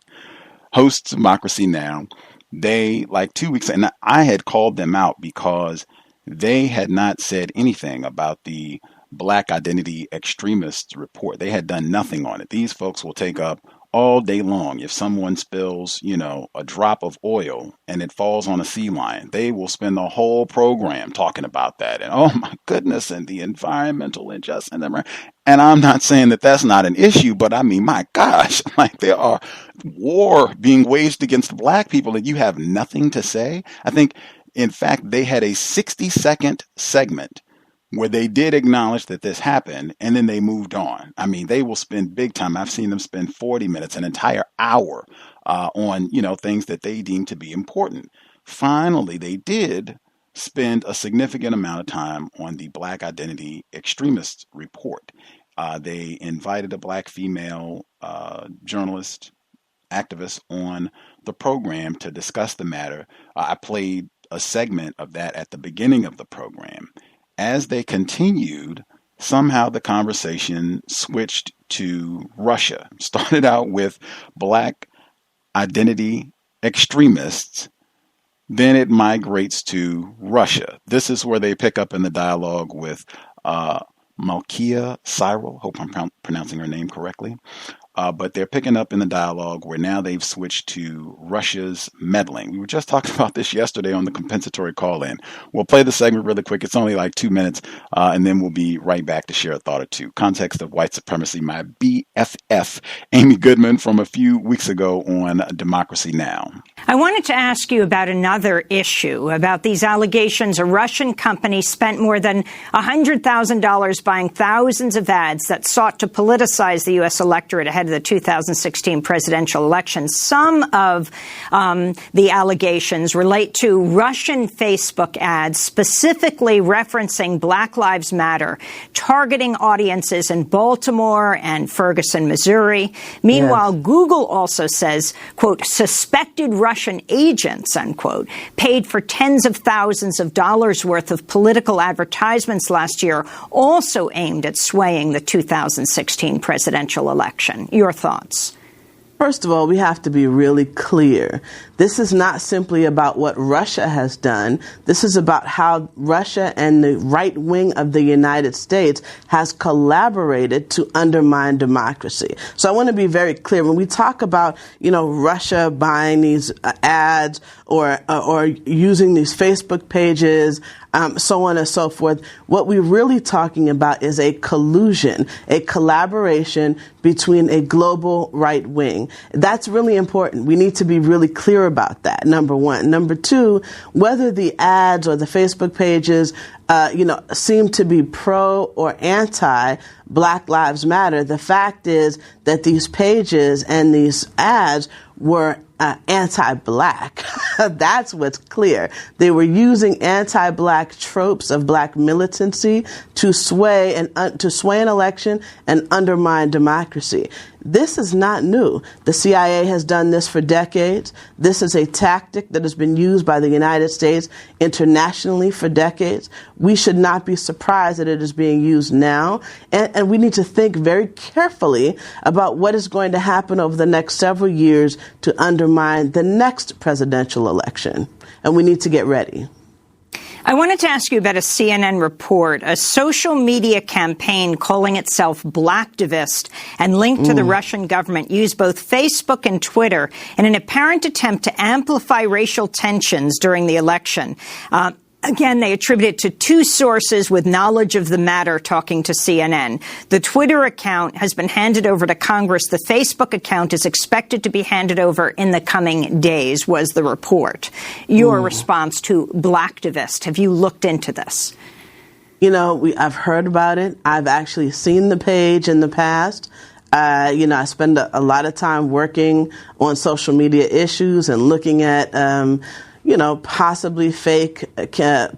hosts Democracy Now! They, like 2 weeks, and I had called them out because they had not said anything about the Black Identity Extremists report. They had done nothing on it. These folks will take up all day long. If someone spills, a drop of oil and it falls on a sea lion, they will spend the whole program talking about that. And oh my goodness, and the environmental injustice. And I'm not saying that that's not an issue, but I mean, my gosh, like there are war being waged against black people and you have nothing to say. I think, in fact, they had a 60-second segment where they did acknowledge that this happened, and then they moved on. I mean, they will spend big time. I've seen them spend 40 minutes, an entire hour on, things that they deem to be important. Finally, they did spend a significant amount of time on the Black Identity Extremists report. They invited a black female journalist, activist on the program to discuss the matter. I played a segment of that at the beginning of the program. As they continued, somehow the conversation switched to Russia. Started out with Black Identity Extremists, then it migrates to Russia. This is where they pick up in the dialogue with Malkia Cyril. Hope I'm pronouncing her name correctly. But they're picking up in the dialogue where now they've switched to Russia's meddling. We were just talking about this yesterday on the compensatory call-in. We'll play the segment really quick. It's only like 2 minutes, and then we'll be right back to share a thought or two. Context of White Supremacy, my BFF, Amy Goodman, from a few weeks ago on Democracy Now! I wanted to ask you about another issue, about these allegations a Russian company spent more than $100,000 buying thousands of ads that sought to politicize the U.S. electorate ahead of the 2016 presidential election. Some of the allegations relate to Russian Facebook ads, specifically referencing Black Lives Matter, targeting audiences in Baltimore and Ferguson, Missouri. Meanwhile, Google also says, quote, suspected Russian agents, unquote, paid for tens of thousands of dollars worth of political advertisements last year, also aimed at swaying the 2016 presidential election. Your thoughts? First of all, we have to be really clear. This is not simply about what Russia has done. This is about how Russia and the right wing of the United States has collaborated to undermine democracy. So I want to be very clear. When we talk about, Russia buying these ads or using these Facebook pages, so on and so forth, what we're really talking about is a collusion, a collaboration between a global right wing. That's really important. We need to be really clear about that, number one. Number two, whether the ads or the Facebook pages, seem to be pro or anti Black Lives Matter, the fact is that these pages and these ads were anti-black. That's what's clear. They were using anti-black tropes of black militancy to sway an election and undermine democracy. This is not new. The CIA has done this for decades. This is a tactic that has been used by the United States internationally for decades. We should not be surprised that it is being used now. And we need to think very carefully about what is going to happen over the next several years to undermine the next presidential election. And we need to get ready. I wanted to ask you about a CNN report, a social media campaign calling itself Blacktivist and linked to the Russian government used both Facebook and Twitter in an apparent attempt to amplify racial tensions during the election. Again, they attribute it to two sources with knowledge of the matter talking to CNN. The Twitter account has been handed over to Congress. The Facebook account is expected to be handed over in the coming days, was the report. Your response to Blacktivist, have you looked into this? You know, I've heard about it. I've actually seen the page in the past. I spend a lot of time working on social media issues and looking at possibly fake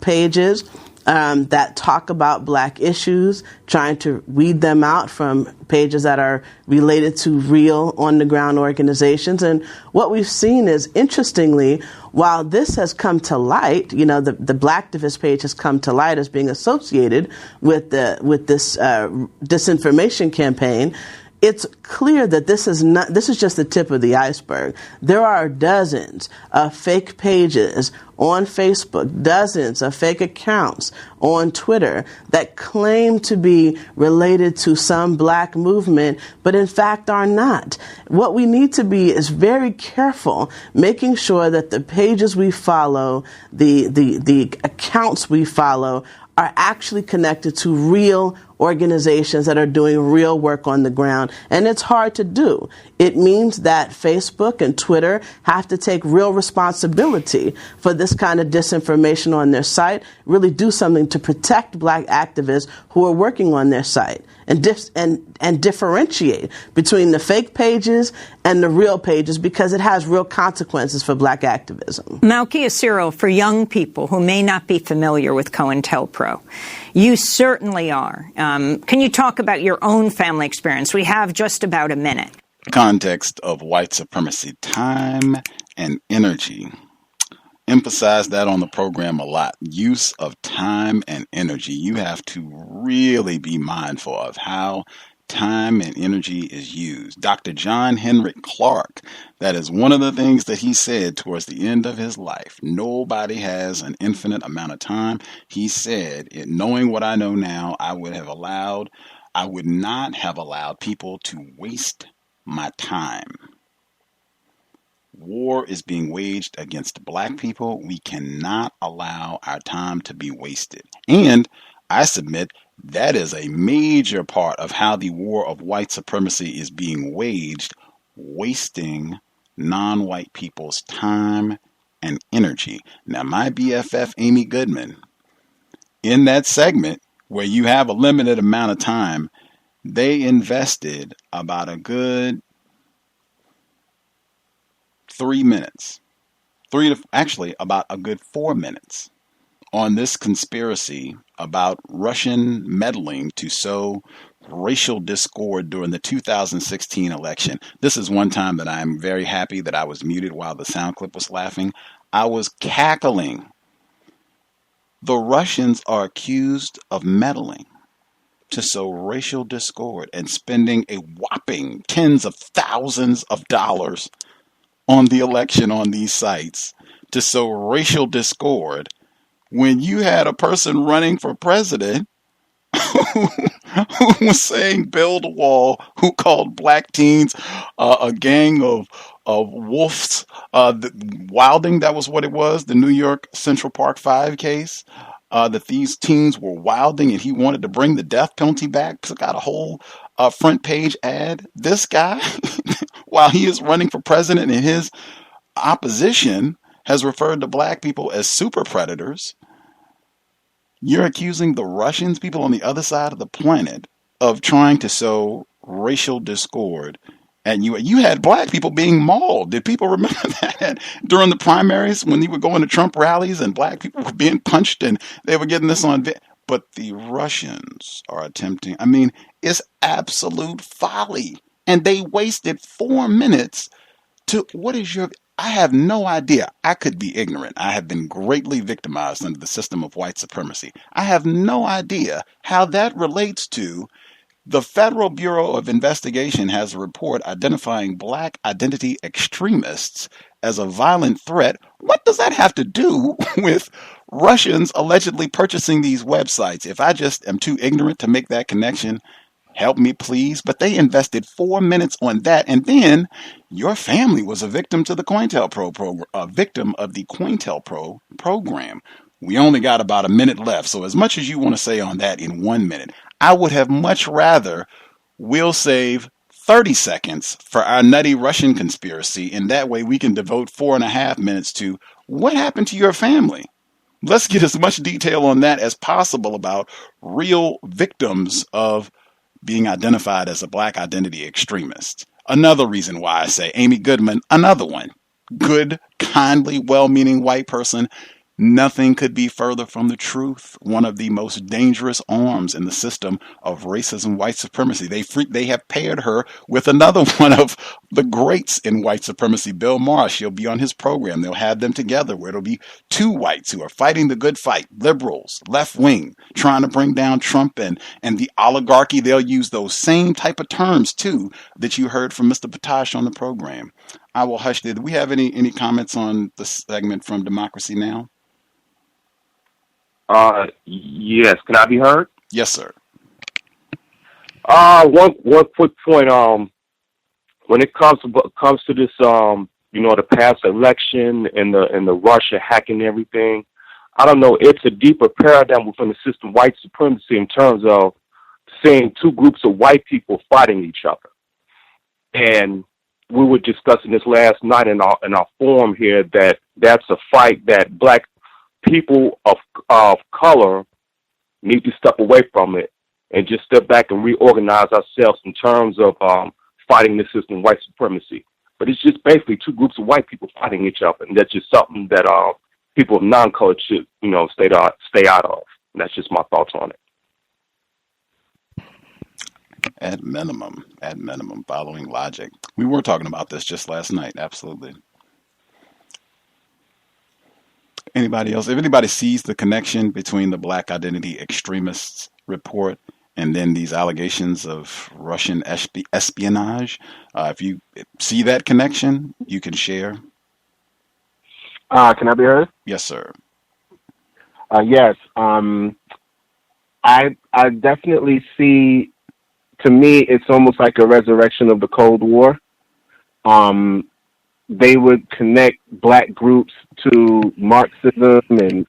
pages that talk about black issues, trying to weed them out from pages that are related to real on-the-ground organizations. And what we've seen is, interestingly, while this has come to light, the Blacktivist page has come to light as being associated with this disinformation campaign, it's clear that this is just the tip of the iceberg. There are dozens of fake pages on Facebook, dozens of fake accounts on Twitter that claim to be related to some black movement, but in fact are not. What we need to be is very careful, making sure that the pages we follow, the accounts we follow, are actually connected to real organizations that are doing real work on the ground. And it's hard to do. It means that Facebook and Twitter have to take real responsibility for this kind of disinformation on their site, really do something to protect black activists who are working on their site, and differentiate between the fake pages and the real pages, because it has real consequences for black activism. Malkia Cyril, for young people who may not be familiar with COINTELPRO, you certainly are. Can you talk about your own family experience? We have just about a minute. Context of white supremacy, time and energy. Emphasize that on the program a lot. Use of time and energy. You have to really be mindful of how time and energy is used. Dr. John Henrik Clarke, that is one of the things that he said towards the end of his life. Nobody has an infinite amount of time. He said, knowing what I know now, I would not have allowed people to waste my time. War is being waged against black people. We cannot allow our time to be wasted. And I submit that is a major part of how the war of white supremacy is being waged, wasting non-white people's time and energy. Now, my BFF, Amy Goodman, in that segment where you have a limited amount of time, they invested about a good 3 minutes, about a good 4 minutes on this conspiracy about Russian meddling to sow racial discord during the 2016 election. This is one time that I'm very happy that I was muted while the sound clip was laughing. I was cackling. The Russians are accused of meddling to sow racial discord and spending a whopping tens of thousands of dollars on the election on these sites to sow racial discord, when you had a person running for president who was saying build a wall, who called black teens a gang of wolves, wilding, that was what it was, the New York Central Park 5 case, that these teens were wilding, and he wanted to bring the death penalty back. So got a whole front page ad. This guy, while he is running for president and his opposition has referred to black people as super predators, you're accusing the Russians, people on the other side of the planet, of trying to sow racial discord. And you had black people being mauled. Did people remember that during the primaries when they were going to Trump rallies and black people were being punched and they were getting this on video? But the Russians are attempting, it's absolute folly. And they wasted 4 minutes to, I have no idea. I could be ignorant. I have been greatly victimized under the system of white supremacy. I have no idea how that relates to the Federal Bureau of Investigation has a report identifying black identity extremists as a violent threat. What does that have to do with Russians allegedly purchasing these websites? If I just am too ignorant to make that connection, help me, please. But they invested 4 minutes on that. And then your family was a victim to the COINTELPRO program, a victim of the COINTELPRO program. We only got about a minute left, so as much as you want to say on that in 1 minute, I would have much rather we'll save 30 seconds for our nutty Russian conspiracy, and that way we can devote 4.5 minutes to what happened to your family. Let's get as much detail on that as possible about real victims of being identified as a black identity extremist. Another reason why I say Amy Goodman, another one. Good, kindly, well-meaning white person. Nothing could be further from the truth. One of the most dangerous arms in the system of racism, white supremacy. They have paired her with another one of the greats in white supremacy, Bill Maher. She'll be on his program. They'll have them together where it'll be two whites who are fighting the good fight, liberals, left wing, trying to bring down Trump and the oligarchy. They'll use those same type of terms too that you heard from Mr. Potash on the program. I will hush there. Do we have any comments on the segment from Democracy Now? Yes. Can I be heard? Yes, sir. One quick point. When it comes to this, the past election and the Russia hacking and everything, I don't know. It's a deeper paradigm within the system, white supremacy, in terms of seeing two groups of white people fighting each other. And we were discussing this last night in our forum here that's a fight that black people of color need to step away from it and just step back and reorganize ourselves in terms of fighting the system, white supremacy. But it's just basically two groups of white people fighting each other, and that's just something that people of non-colored should, stay out of. And that's just my thoughts on it. At minimum, following logic. We were talking about this just last night. Absolutely. Anybody else? If anybody sees the connection between the Black Identity Extremists report and then these allegations of Russian espionage, if you see that connection, you can share. Can I be heard? Yes, sir. Yes. I definitely see. To me, it's almost like a resurrection of the Cold War. They would connect black groups to Marxism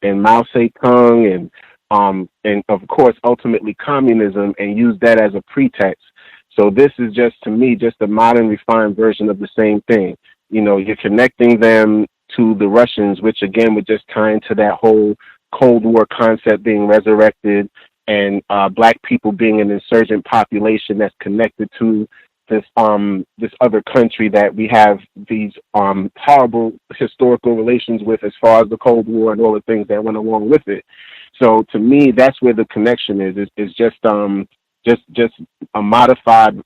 and Mao Zedong and of course ultimately communism, and use that as a pretext. So this is just, to me, just a modern refined version of the same thing. You're connecting them to the Russians, which again would just tie into that whole Cold War concept being resurrected, and black people being an insurgent population that's connected to this other country that we have these horrible historical relations with, as far as the Cold War and all the things that went along with it. So to me, that's where the connection is. It's just a modernized,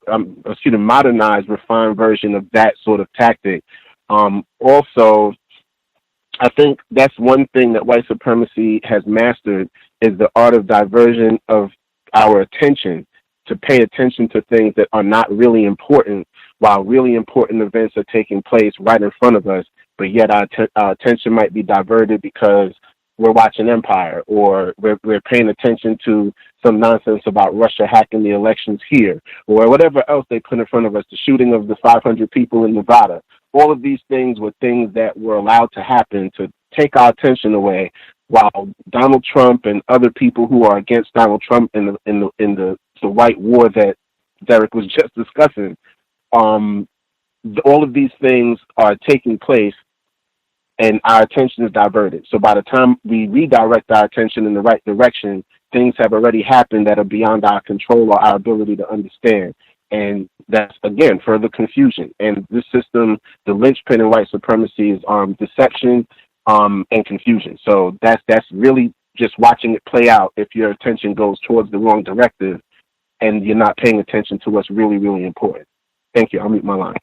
refined version of that sort of tactic. Also, I think that's one thing that white supremacy has mastered, is the art of diversion of our attention, to pay attention to things that are not really important, while really important events are taking place right in front of us, but yet our attention might be diverted because we're watching Empire, or we're paying attention to some nonsense about Russia hacking the elections here, or whatever else they put in front of us, the shooting of the 500 people in Nevada. All of these things were things that were allowed to happen to take our attention away, while Donald Trump and other people who are against Donald Trump in the white war that Derek was just discussing, all of these things are taking place, and our attention is diverted. So by the time we redirect our attention in the right direction, things have already happened that are beyond our control or our ability to understand. And that's, again, further confusion. And this system, the linchpin in white supremacy, is deception and confusion. So that's really just watching it play out if your attention goes towards the wrong directive and you're not paying attention to what's really, really important. Thank you. I'll mute my line.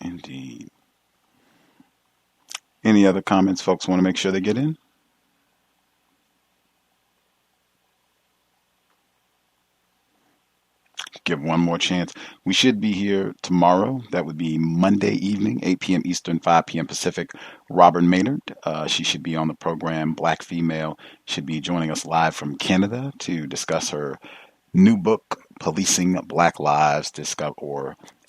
Indeed. Any other comments folks want to make sure they get in? Give one more chance. We should be here tomorrow. That would be Monday evening, 8 p.m. Eastern, 5 p.m. Pacific. Robin Maynard, she should be on the program. Black female, should be joining us live from Canada to discuss her new book, Policing Black Lives,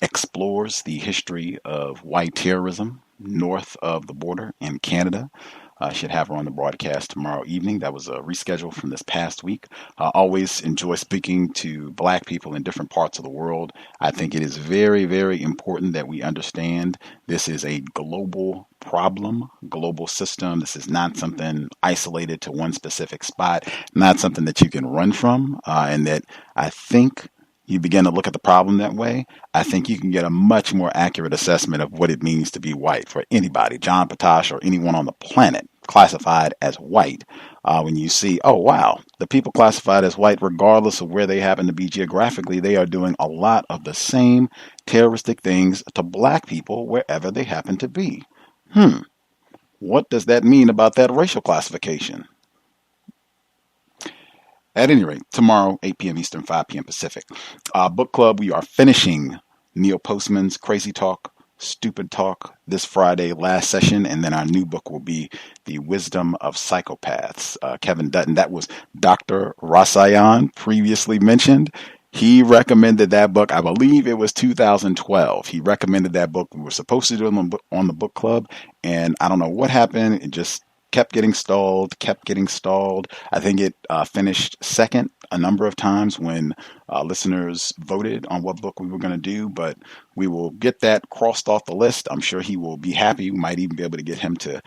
explores the history of white terrorism north of the border in Canada. I should have her on the broadcast tomorrow evening. That was a reschedule from this past week. I always enjoy speaking to Black people in different parts of the world. I think it is very, very important that we understand this is a global problem, global system. This is not something isolated to one specific spot, not something that you can run from, and that I think you begin to look at the problem that way, I think you can get a much more accurate assessment of what it means to be white for anybody, John Potash or anyone on the planet classified as white. When you see, oh, wow, the people classified as white, regardless of where they happen to be geographically, they are doing a lot of the same terroristic things to Black people wherever they happen to be. What does that mean about that racial classification? At any rate, tomorrow, 8 p.m. Eastern, 5 p.m. Pacific. Book club, we are finishing Neil Postman's Crazy Talk, Stupid Talk this Friday, last session, and then our new book will be The Wisdom of Psychopaths. Kevin Dutton, that was Dr. Rasayan, previously mentioned. He recommended that book, I believe it was 2012. He recommended that book. We were supposed to do it on the book club, and I don't know what happened. It just kept getting stalled. I think it finished second a number of times when listeners voted on what book we were going to do, but we will get that crossed off the list. I'm sure he will be happy. We might even be able to get him to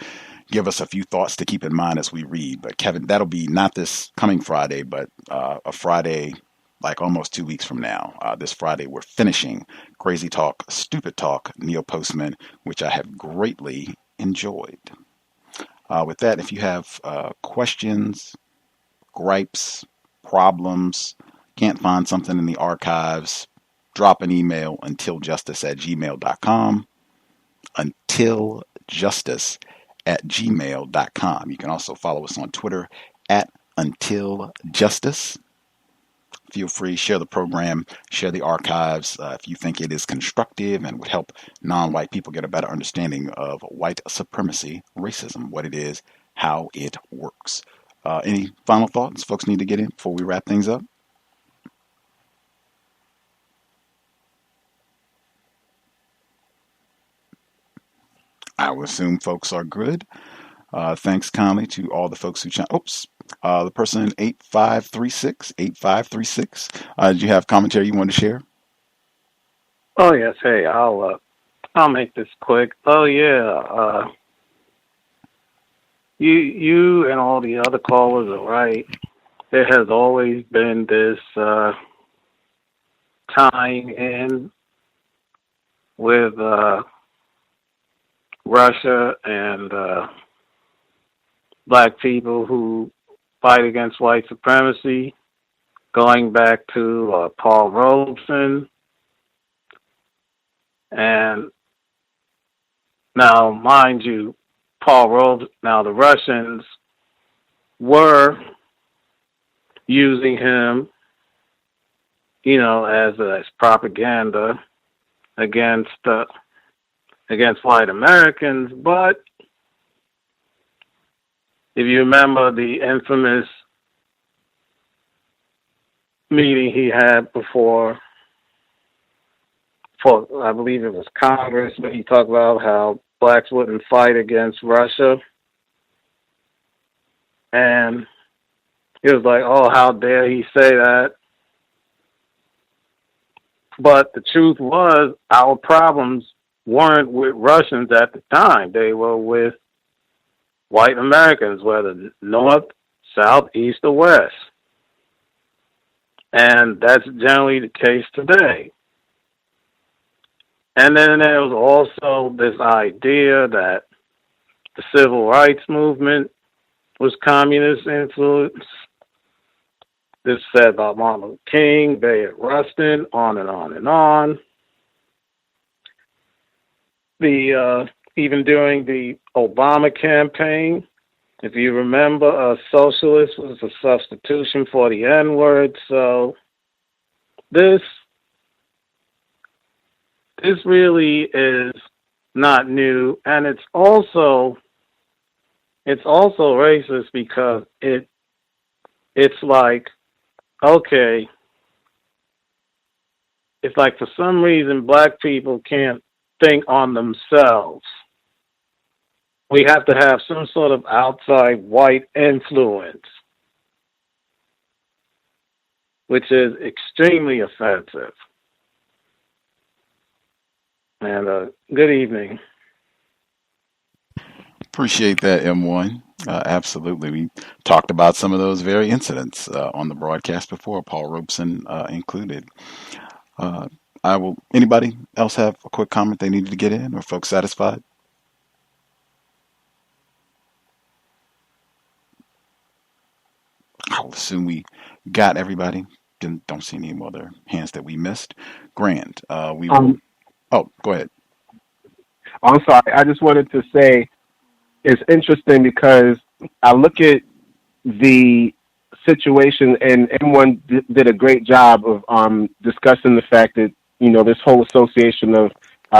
give us a few thoughts to keep in mind as we read. But Kevin, that'll be not this coming Friday, but a Friday like almost 2 weeks from now. This Friday, we're finishing Crazy Talk, Stupid Talk, Neil Postman, which I have greatly enjoyed. With that, if you have questions, gripes, problems, can't find something in the archives, drop an email untiljustice@gmail.com. Untiljustice@gmail.com. You can also follow us on Twitter @untiljustice. Feel free, share the program, share the archives if you think it is constructive and would help non-white people get a better understanding of white supremacy, racism, what it is, how it works. Any final thoughts folks need to get in before we wrap things up? I will assume folks are good. Thanks kindly to all the folks who the person 8536. Did you have commentary you wanted to share? Oh yes, hey, I'll make this quick. Oh yeah, you and all the other callers are right. There has always been this tying in with Russia and Black people who fight against white supremacy, going back to Paul Robeson. And now, mind you, the Russians were using him, as propaganda against white Americans, but if you remember the infamous meeting he had for I believe it was Congress, where he talked about how blacks wouldn't fight against Russia. And he was like, oh, how dare he say that? But the truth was, our problems weren't with Russians at the time. They were with white Americans, whether north, south, east, or west. And that's generally the case today. And then there was also this idea that the civil rights movement was communist influence. This said about Martin Luther King, Bayard Rustin, on and on and on. Even during the Obama campaign, if you remember, a socialist was a substitution for the N-word. So this really is not new, and it's also racist because it's like, okay, it's like for some reason black people can't think on themselves. we have to have some sort of outside white influence, which is extremely offensive. And good evening. Appreciate that, M1. Absolutely. We talked about some of those very incidents on the broadcast before, Paul Robeson included. Anybody else have a quick comment they needed to get in, or folks satisfied? I'll assume we got everybody. Don't see any other hands that we missed. Grand. We will. Oh, go ahead. I'm sorry. I just wanted to say it's interesting because I look at the situation, and M1 did a great job of discussing the fact that, this whole association of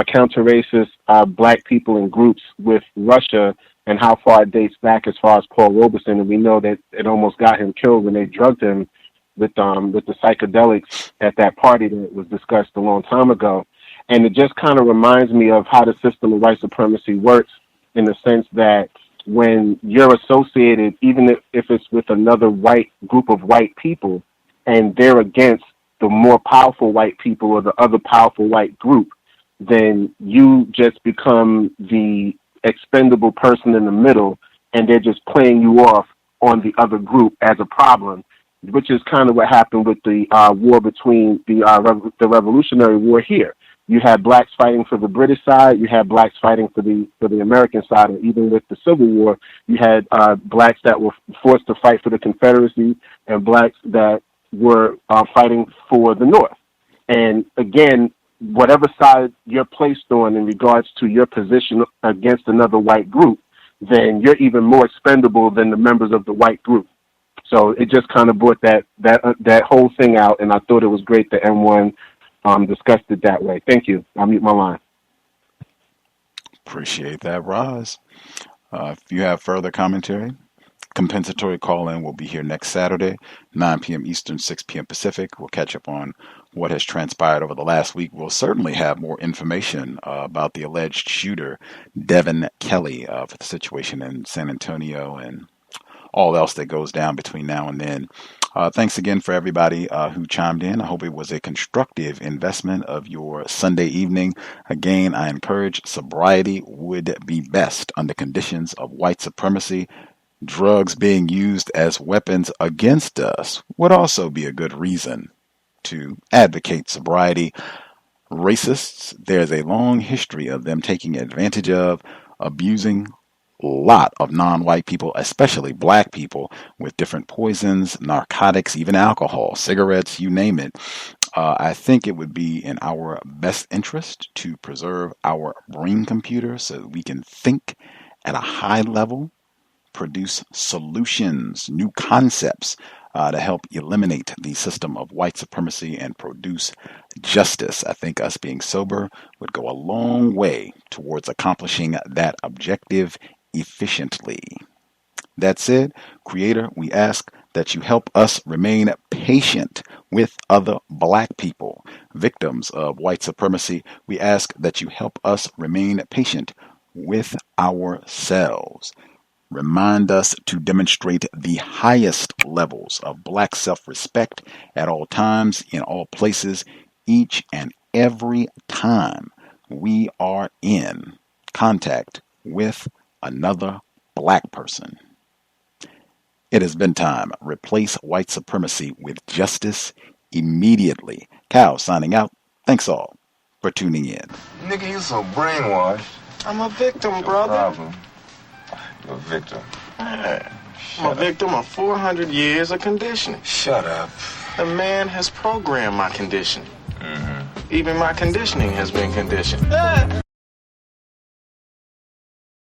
counter-racist black people and groups with Russia and how far it dates back as far as Paul Robeson. And we know that it almost got him killed when they drugged him with the psychedelics at that party that was discussed a long time ago. And it just kind of reminds me of how the system of white supremacy works, in the sense that when you're associated, even if it's with another white group of white people, and they're against the more powerful white people or the other powerful white group, then you just become the expendable person in the middle, and they're just playing you off on the other group as a problem, which is kind of what happened with the war between the Revolutionary War here. You had blacks fighting for the British side. You had blacks fighting for the American side. And even with the Civil War, you had blacks that were forced to fight for the Confederacy and blacks that were fighting for the North. And again, whatever side you're placed on in regards to your position against another white group, then you're even more expendable than the members of the white group. So it just kind of brought that whole thing out, and I thought it was great that M1 discussed it that way. Thank you. I'll mute my line. Appreciate that, Roz. If you have further commentary, compensatory call-in will be here next Saturday, 9 p.m. Eastern, 6 p.m. Pacific. We'll catch up on what has transpired over the last week. We'll certainly have more information about the alleged shooter, Devin Kelly, for the situation in San Antonio and all else that goes down between now and then. Thanks again for everybody who chimed in. I hope it was a constructive investment of your Sunday evening. Again, I encourage sobriety would be best under conditions of white supremacy. Drugs being used as weapons against us would also be a good reason to advocate sobriety. Racists, there's a long history of them taking advantage of, abusing a lot of non-white people, especially black people, with different poisons, narcotics, even alcohol, cigarettes, you name it. I think it would be in our best interest to preserve our brain computer so that we can think at a high level, produce solutions, new concepts to help eliminate the system of white supremacy and produce justice. I think us being sober would go a long way towards accomplishing that objective efficiently. That said, Creator, we ask that you help us remain patient with other black people, victims of white supremacy. We ask that you help us remain patient with ourselves. Remind us to demonstrate the highest levels of black self-respect at all times, in all places, each and every time we are in contact with another black person. It has been time. Replace white supremacy with justice immediately. Cal signing out. Thanks all for tuning in. Nigga, you so brainwashed. I'm a victim, brother. Problem. You're a victim. Man, I'm a victim of 400 years of conditioning. Shut up. The man has programmed my conditioning. Even my conditioning has been conditioned.